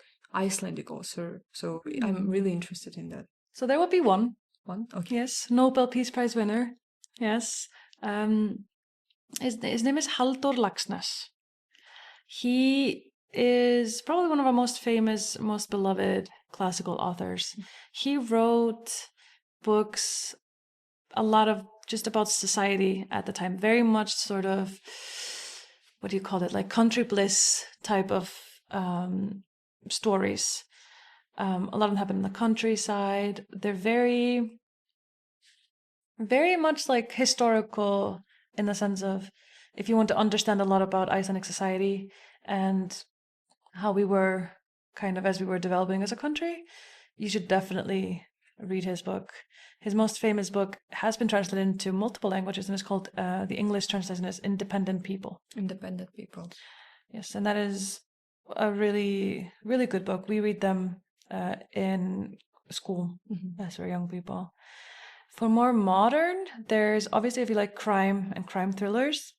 Icelandic author, so I'm really interested in that. So there would be one. One? Okay. Yes, Nobel Peace Prize winner. Yes. His name is Halldór Laxness. He is probably one of our most famous, most beloved classical authors. He wrote books, a lot of just about society at the time, very much sort of, what do you call it, like country bliss type of stories. A lot of them happen in the countryside. They're very, very much like historical in the sense of, if you want to understand a lot about Icelandic society and how we were kind of as we were developing as a country, you should definitely read his book. His most famous book has been translated into multiple languages and is called, the English translation is Independent People. Independent People. Yes, and that is a really, really good book. We read them in school as we're young people. For more modern, there's obviously, if you like crime and crime thrillers,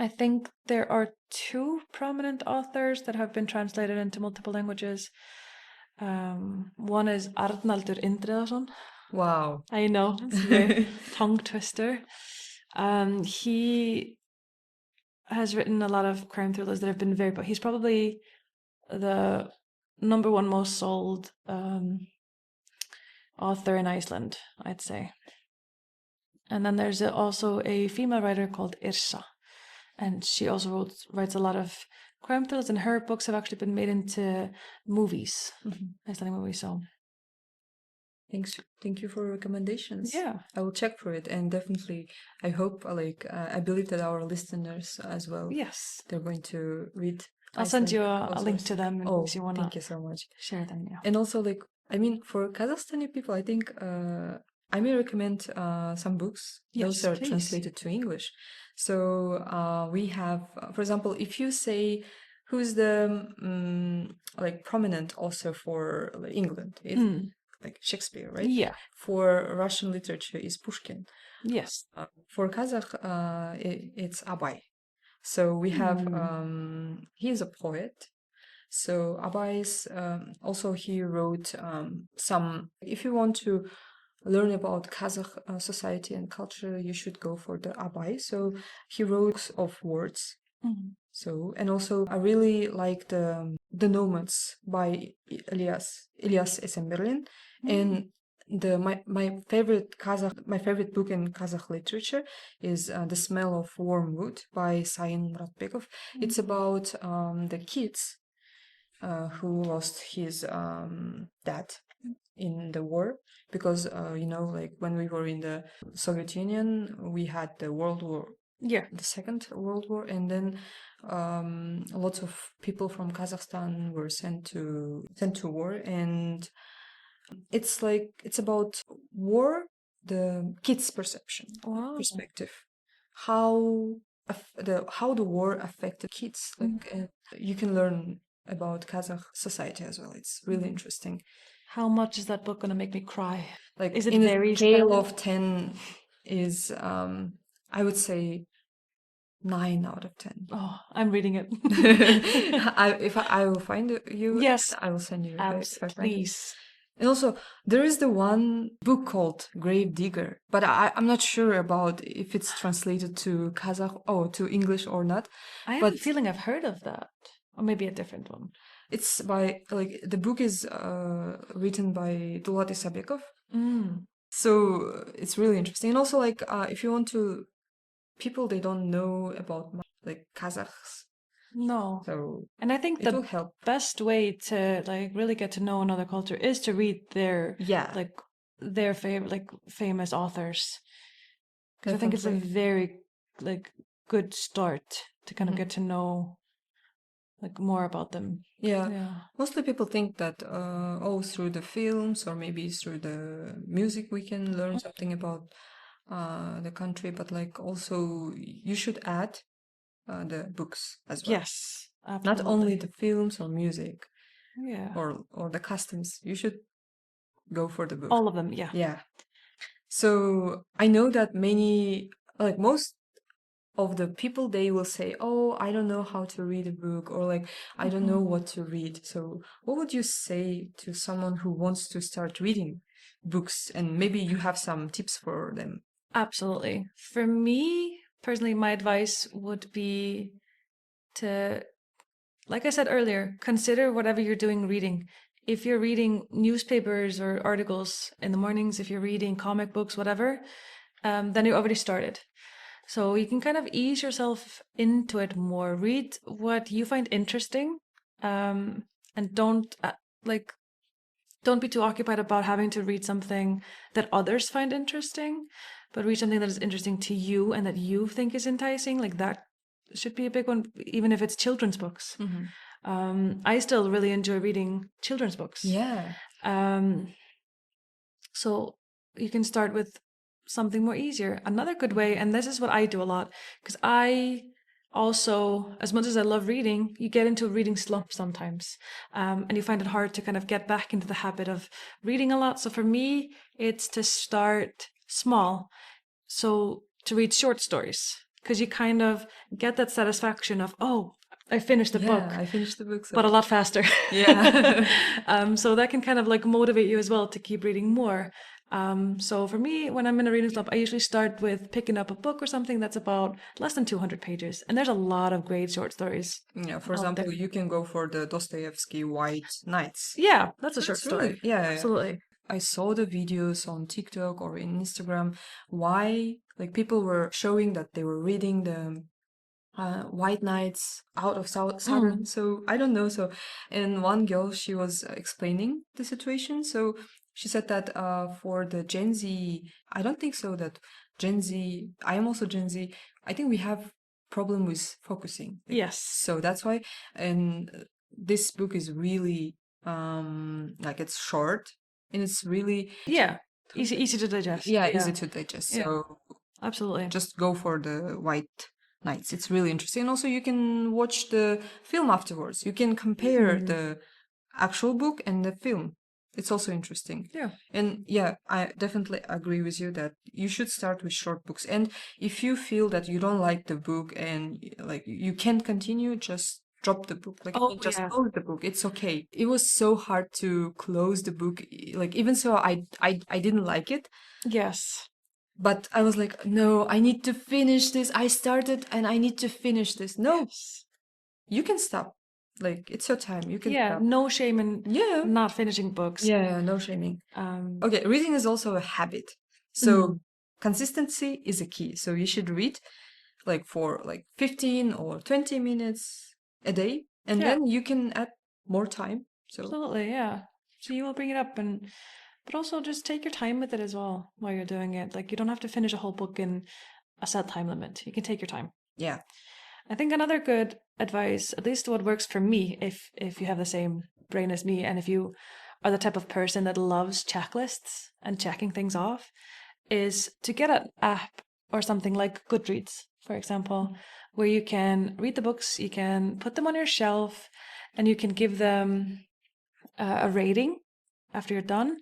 I think there are 2 prominent authors that have been translated into multiple languages. One is Arnaldur Indriðason. Wow. I know, it's a very tongue twister. He has written a lot of crime thrillers that have been very, but he's probably the number 1 most sold author in Iceland, I'd say. And then there's also a female writer called Yrsa, and she also writes a lot of crime thrillers, and her books have actually been made into movies, Icelandic movies. So thank you for recommendations. Yeah, I will check for it, and definitely I hope I believe that our listeners as well, yes, they're going to read. I'll send you a Icelandic link to them in Oh, case you wanna thank you so much. share them. Yeah. And also, like, I mean, for Kazakhstani people, I think I may recommend some books. Those Yes, are please. translated to English. So we have, for example, if you say who's the like prominent author for like, England, it's like Shakespeare, right? Yeah. For Russian literature is Pushkin. Yes. For Kazakh, it's Abay. So we have he is a poet. So Abay is also he wrote some. If you want to learn about Kazakh society and culture, you should go for the Abay. So he wrote of words. So and also I really like the Nomads by Iliyas Essenberlin, and my favorite book in Kazakh literature is The Smell of Wormwood by Sayin Muratbekov. It's about the kids who lost his dad in the war because like when we were in the Soviet Union, we had the the Second World War, and then lots of people from Kazakhstan were sent to war, and it's about war, the kids' perspective, how the war affected kids. Like you can learn about Kazakh society as well. It's really interesting. How much is that book gonna make me cry? Like Is it in very a scale sad? of 10 is I would say 9 out of 10. Oh, I'm reading it. I will find you, Yes, I will send you if I find it. please. And also, there is the one book called Gravedigger, but I'm not sure about if it's translated to Kazakh or to English or not. I have a feeling I've heard of that, or maybe a different one. It's by the book is written by Dulat Isabekov. So it's really interesting. And also if you want to, people they don't know about Kazakhs. No. So and I think it will the help. best way to really get to know another culture is to read their their favorite famous authors. Because I think it's a very good start to kind of get to know like more about them. Yeah. Yeah. Mostly people think that through the films or maybe through the music we can learn something about the country, but like also you should add the books as well. Yes, Not only absolutely. the films or music Yeah. or the customs. You should go for the book. All of them, yeah. Yeah. So I know that most of the people, they will say, oh, I don't know how to read a book, or like I don't know what to read. So what would you say to someone who wants to start reading books, and maybe you have some tips for them? Absolutely. For me, personally, my advice would be to, like I said earlier, consider whatever you're doing reading. If you're reading newspapers or articles in the mornings, if you're reading comic books, whatever, then you already started. So you can kind of ease yourself into it more. Read what you find interesting, and don't be too occupied about having to read something that others find interesting, but read something that is interesting to you and that you think is enticing. Like that should be a big one, even if it's children's books. I still really enjoy reading children's books. Yeah. So you can start with something more easier. Another good way, and this is what I do a lot, because I also, as much as I love reading, you get into a reading slump sometimes, and you find it hard to kind of get back into the habit of reading a lot. So for me, it's to start small. So to read short stories, because you kind of get that satisfaction of, oh, I finished the book. I finished the book, but a lot faster. Yeah. So that can kind of like motivate you as well to keep reading more. So for me, when I'm in a reading slump, I usually start with picking up a book or something that's about less than 200 pages. And there's a lot of great short stories. Yeah, for out example, there. you can go for the Dostoyevsky White Nights. Yeah, that's a short That's really- story. yeah, Absolutely. I saw the videos on TikTok or in Instagram, why like people were showing that they were reading the White Nights out of Southern. So I don't know. So, and one girl, she was explaining the situation. So she said that for the Gen Z, I don't think so that Gen Z, I am also Gen Z, I think we have problem with focusing. Yes. So that's why, and this book is really like it's short and it's really Yeah. Easy to digest. yeah, easy to digest. Yeah. So Absolutely. just go for the White Nights. It's really interesting. And also you can watch the film afterwards. You can compare the actual book and the film. It's also interesting. Yeah. And yeah, I definitely agree with you that you should start with short books. And if you feel that you don't like the book and like you can't continue, just drop the book. Like just yeah. close the book. It's okay. It was so hard to close the book. Like even so I didn't like it. Yes. But I was like, no, I need to finish this. I started and I need to finish this. No, you can stop. Like, it's your time. You can stop. No shame in Yeah. not finishing books. Yeah, no shaming. Okay, reading is also a habit. So consistency is a key. So you should read like for like 15 or 20 minutes a day. And then you can add more time. So Absolutely, yeah. So you will bring it up, but also just take your time with it as well while you're doing it. Like you don't have to finish a whole book in a set time limit. You can take your time. yeah. I think another good advice, at least what works for me, if you have the same brain as me, and if you are the type of person that loves checklists and checking things off, is to get an app or something like Goodreads, for example, where you can read the books, you can put them on your shelf, and you can give them a rating after you're done.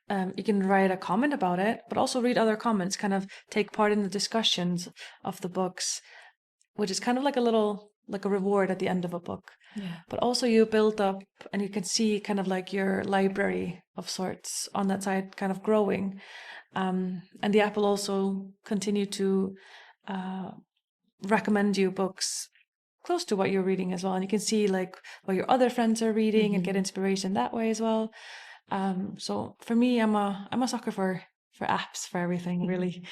You can write a comment about it, but also read other comments, kind of take part in the discussions of the books, which is kind of like a reward at the end of a book. Yeah. But also you build up and you can see kind of like your library of sorts on that side kind of growing. And the app will also continue to recommend you books close to what you're reading as well. And you can see like what your other friends are reading and get inspiration that way as well. So for me, I'm a sucker for apps for everything really.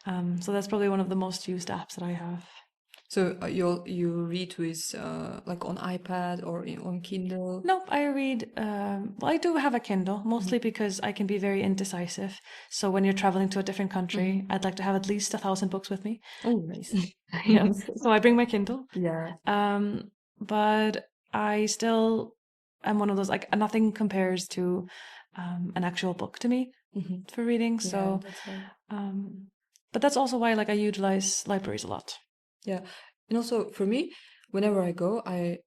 So that's probably one of the most used apps that I have. So you read with like on iPad or on Kindle? Nope, I read. Well, I do have a Kindle, mostly because I can be very indecisive. So when you're traveling to a different country, I'd like to have at least 1,000 books with me. Oh, nice. Yes. So I bring my Kindle. Yeah. But I still am one of those, like, nothing compares to an actual book to me for reading. Yeah, So, that's right. but that's also why, like, I utilize libraries a lot. Yeah. And also for me, whenever I go, I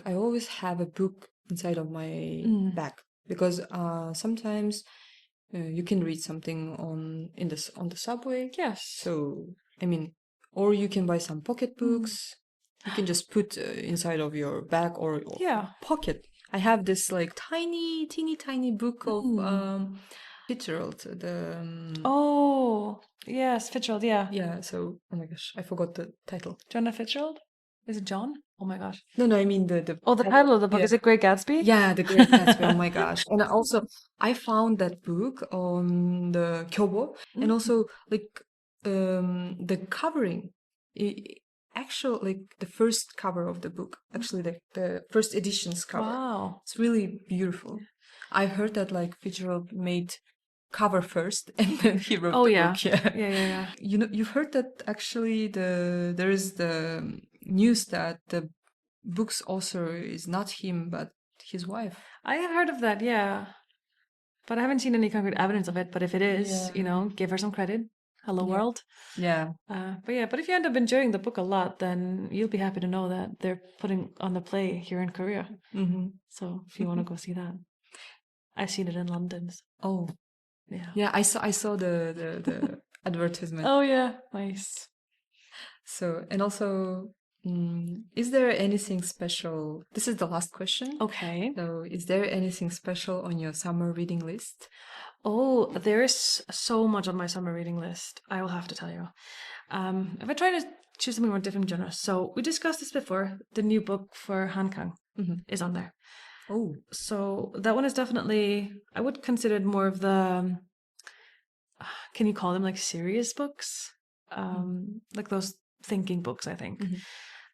always have a book inside of my bag, because sometimes you can read something on the subway. Yes. So I mean, or you can buy some pocket books. You can just put inside of your bag or Yeah. pocket. I have this like teeny tiny book of Fitzgerald. Oh, yes, Fitzgerald, yeah. Yeah. So oh my gosh, I forgot the title. John Fitzgerald? Is it John? Oh my gosh. No, I mean the the title of the book. yeah. Is it Great Gatsby? Yeah, The Great Gatsby. Oh my gosh. And also, I found that book on the Kyobo, and also like the covering, actual like the first cover of the book, actually the first edition's cover. Wow. It's really beautiful. I heard that like Fitzgerald made cover first and then he wrote the book. Yeah. You know, you've heard that actually there is the news that the book's author is not him but his wife. I have heard of that, yeah. But I haven't seen any concrete evidence of it. But if it is, give her some credit. Hello, world. Yeah. But if you end up enjoying the book a lot, then you'll be happy to know that they're putting on the play here in Korea. So if you want to go see that, I've seen it in London. Oh, yeah. I saw the advertisement. Oh yeah, nice. So, and also, is there anything special? This is the last question. Okay. So, is there anything special on your summer reading list? Oh, there's so much on my summer reading list, I will have to tell you. If I try to choose something more different genre, so we discussed this before, the new book for Han Kang is on there. Oh. So that one is definitely, I would consider it more of the, can you call them like serious books? Like those thinking books, I think.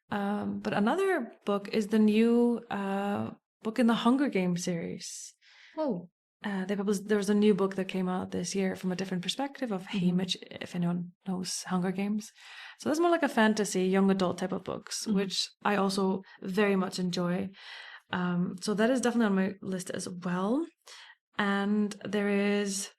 But another book is the new book in the Hunger Games series. Oh. There was a new book that came out this year from a different perspective of Haymitch, if anyone knows Hunger Games. So that's more like a fantasy, young adult type of books, which I also very much enjoy. So that is definitely on my list as well. And there is,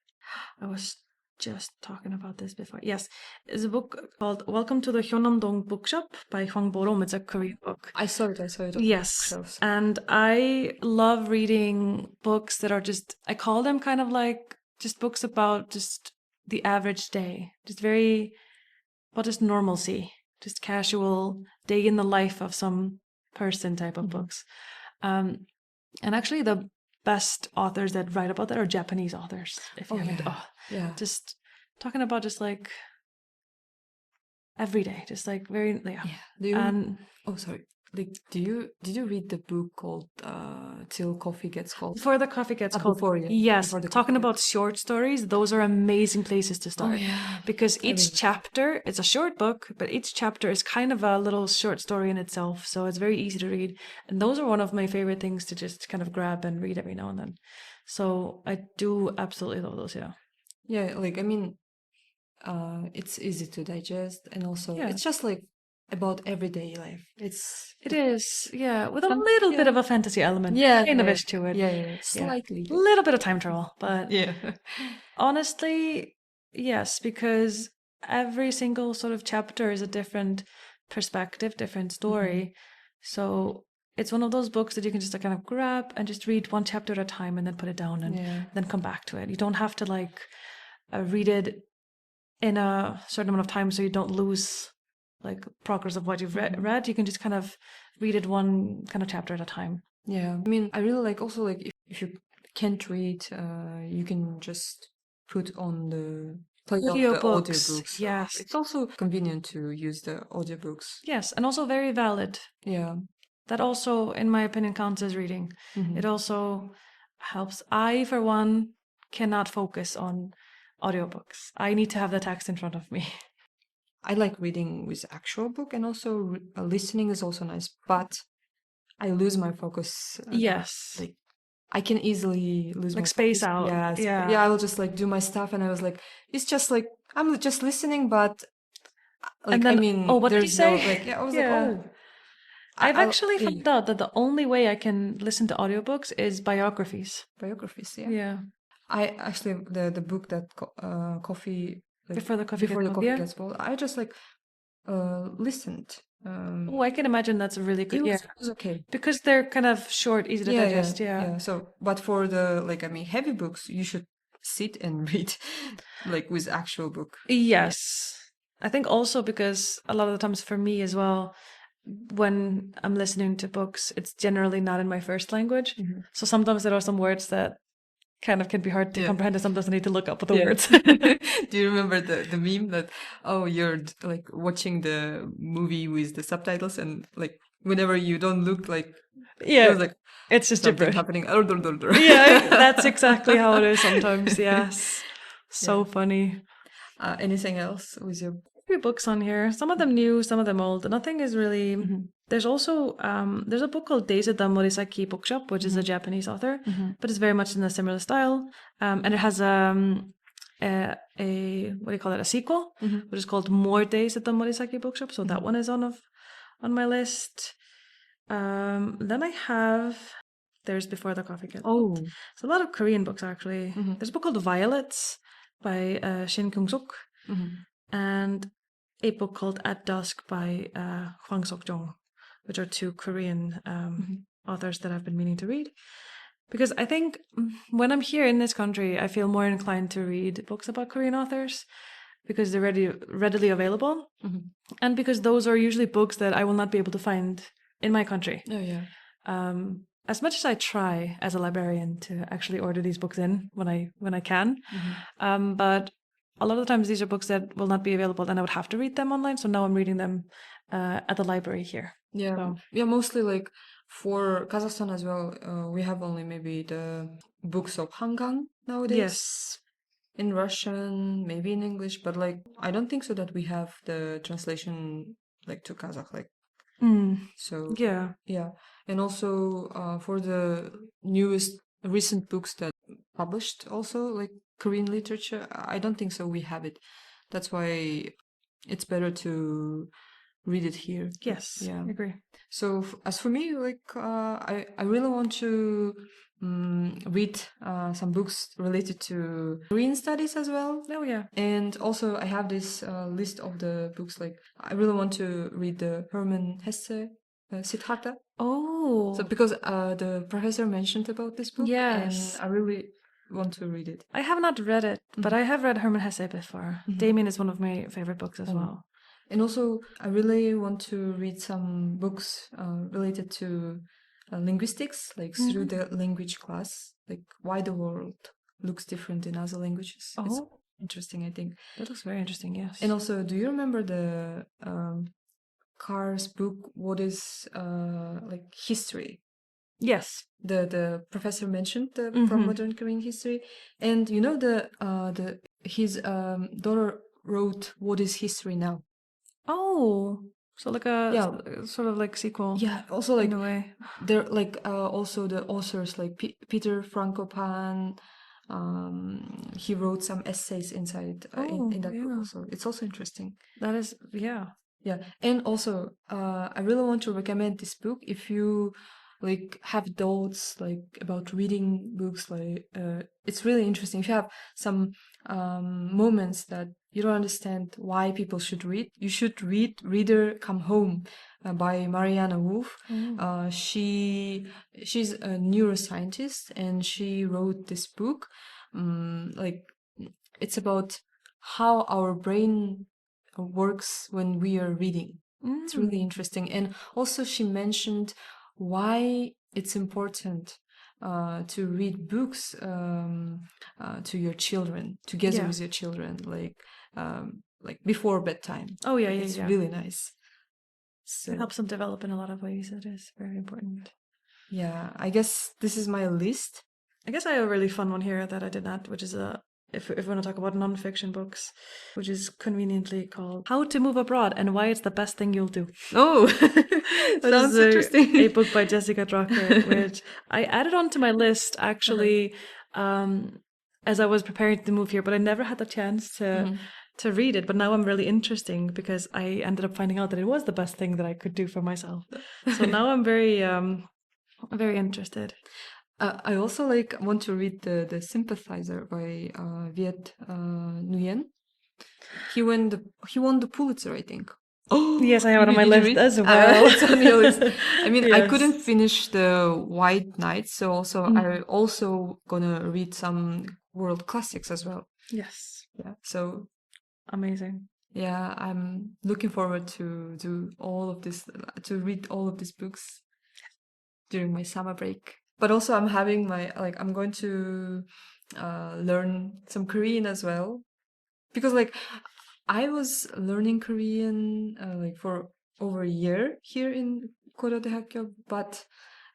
I was just talking about this before. Yes, it's a book called Welcome to the Hyunam-dong Bookshop by Hwang Borom. It's a Korean book. I saw it. Yes, and I love reading books that are just, I call them kind of like just books about just the average day, just very, well, just normalcy, just casual day in the life of some person type of books. And actually the best authors that write about that are Japanese authors. If you haven't, just talking about just like every day, just like very, sorry. Like, did you read the book called Till Coffee Gets Cold? Before the Coffee Gets Cold. Yes, talking about short stories, those are amazing places to start. Because each chapter, it's a short book, but each chapter is kind of a little short story in itself, so it's very easy to read. And those are one of my favorite things to just kind of grab and read every now and then. So I do absolutely love those, Yeah, like, I mean, it's easy to digest, and also it's just like about everyday life. It is, with a little bit of a fantasy element, kind of ish to it. Slightly. A little bit of time travel, but honestly, yes, because every single sort of chapter is a different perspective, different story. So it's one of those books that you can just kind of grab and just read one chapter at a time and then put it down and then come back to it. You don't have to like read it in a certain amount of time so you don't lose like progress of what you've read. You can just kind of read it one kind of chapter at a time. Yeah, I mean, I really like also like if you can't read, you can just put on the audiobooks. Yes, it's also convenient to use the audiobooks. Yes, and also very valid. Yeah, that also, in my opinion, counts as reading. It also helps. I, for one, cannot focus on audiobooks. I need to have the text in front of me. I like reading with actual book, and also listening is also nice, but I lose my focus. Yes. Like I can easily lose my space focus. out. Yeah, I will just like do my stuff, and I was like, it's just like I'm just listening, but like then, I mean, what did you say? I was like, oh. I've actually yeah, found out that the only way I can listen to audiobooks is biographies. biographies. Yeah. Yeah. I actually the book that coffee like, Before the coffee gets cold, yeah. gets boiled. I just like listened. Oh, I can imagine that's a really good. Yeah. It was okay. Because they're kind of short, easy to digest. Yeah. So, but for the like, I mean, heavy books, you should sit and read, like with actual book. Yes. I think also because a lot of the times for me as well, when I'm listening to books, it's generally not in my first language. Mm-hmm. So sometimes there are some words that kind of can be hard to comprehend, and sometimes I need to look up the words. Do you remember the meme that, oh, you're like watching the movie with the subtitles, and like whenever you don't look, like it was like it's just something gibberish. happening. Yeah, that's exactly how it is sometimes. Yes, so funny. Anything else with your Few books on here, some of them new, some of them old. Nothing is really. There's also there's a book called Deizeda Morisaki Bookshop, which is a Japanese author, but it's very much in a similar style, and it has a what do you call it, a sequel, which is called More Deizeda Morisaki Bookshop. So that one is on my list. Then I have There's Before the Coffee Gets Cold. It's a lot of Korean books actually. There's a book called Violets by Shin Kyung-suk, and a book called At Dusk by Hwang Sok-jong, which are two Korean authors that I've been meaning to read. Because I think when I'm here in this country, I feel more inclined to read books about Korean authors because they're readily available, and because those are usually books that I will not be able to find in my country. Oh yeah. As much as I try as a librarian to actually order these books in when I can, but a lot of the times these are books that will not be available and I would have to read them online. So now I'm reading them at the library here. Yeah. So. Yeah, mostly like for Kazakhstan as well, we have only maybe the books of Han Kang nowadays. Yes. In Russian, maybe in English, but like I don't think so that we have the translation like to Kazakh, like so. Yeah. Yeah. And also for the recent books that published also like Korean literature, I don't think so we have it. That's why it's better to read it here. Yes, Yeah. I agree. So as for me, like I really want to read some books related to Korean studies as well. Oh yeah. And also I have this list of the books, like I really want to read the Herman Hesse Siddhartha. Oh. So because the professor mentioned about this book, Yes. and I really want to read it. I have not read it, but I have read Herman Hesse before. Damien is one of my favorite books as well. And also, I really want to read some books related to linguistics, like through the language class, like why the world looks different in other languages. It's interesting, I think. That looks very interesting, yes. And also, do you remember the Carr's book, what is like history? Yes. The professor mentioned from modern Korean history, and you know his daughter wrote What is History Now? Oh, so like a sort of like sequel. Yeah, also like in a way. There like also the authors like Peter Frankopan, he wrote some essays inside in that book also. It's also interesting. That is, yeah. Yeah, and also I really want to recommend this book if you like have doubts like about reading books. Like it's really interesting. If you have some moments that you don't understand why people should read, you should read Reader Come Home by Maryanne Wolf. She's a neuroscientist and she wrote this book. Like it's about how our brain works when we are reading. It's really interesting. And also she mentioned why it's important to read books to your children, together with your children, like before bedtime. Oh yeah, it's really nice. So it helps them develop in a lot of ways. It is very important. Yeah, I guess this is my list. I guess I have a really fun one here that I did not, which is if we want to talk about nonfiction books, which is conveniently called How to Move Abroad and Why It's the Best Thing You'll Do. Oh, sounds interesting. A book by Jessica Drucker, which I added onto my list actually as I was preparing to move here, but I never had the chance to to read it, but now I'm really interesting because I ended up finding out that it was the best thing that I could do for myself. So now I'm very interested. I also want to read the Sympathizer by Viet Nguyen. He won the Pulitzer, I think. Oh, Yes, I have it on my did you list read? as well. It's on your list. I mean, I Yes. couldn't finish the White Knight, so also Mm. I also gonna read some world classics as well. Yes, Yeah, so amazing. yeah, I'm looking forward to do all of this, to read all of these books during my summer break. But also, I'm having I'm going to learn some Korean as well, because I was learning Korean for over a year here in Koreo대학교, but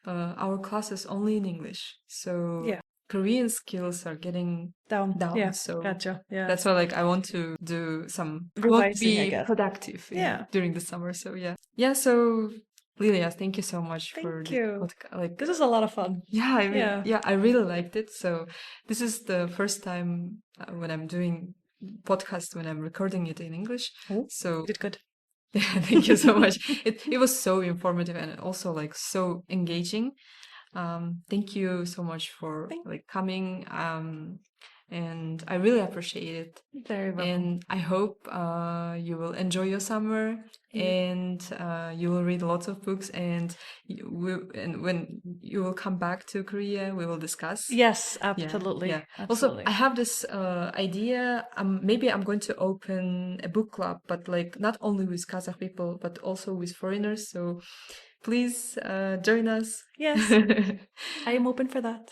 our class is only in English, so Yeah. Korean skills are getting Down. down. Yeah. So Gotcha. Yeah. that's why I want to do some. I want to Revising, I be guess. productive Yeah. during the summer. So yeah. So Lilja, thank you so much for Thank the you. podcast. This is a lot of fun. Yeah, I mean, Yeah. I really liked it. So this is the first time when I'm doing podcast when I'm recording it in English. Oh, So you did good. thank you so much. It was so informative and also so engaging. Thank you so much for coming. And I really appreciate it. Very welcome. And I hope you will enjoy your summer and you will read lots of books. And when you will come back to Korea, we will discuss. Yes, absolutely. Yeah. Absolutely. Also, I have this idea. Maybe I'm going to open a book club, but not only with Kazakh people, but also with foreigners. So please join us. Yes, I am open for that.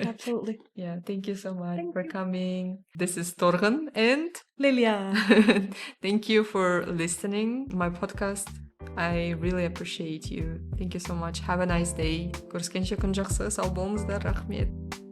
Absolutely. Yeah, thank you so much Thank for you. coming. This is Torgen and Lilja. thank you for listening to my podcast. I really appreciate you. Thank you so much. Have a nice day. Көріскенше күн жақсы. Сау болыңыздар. Рахмет.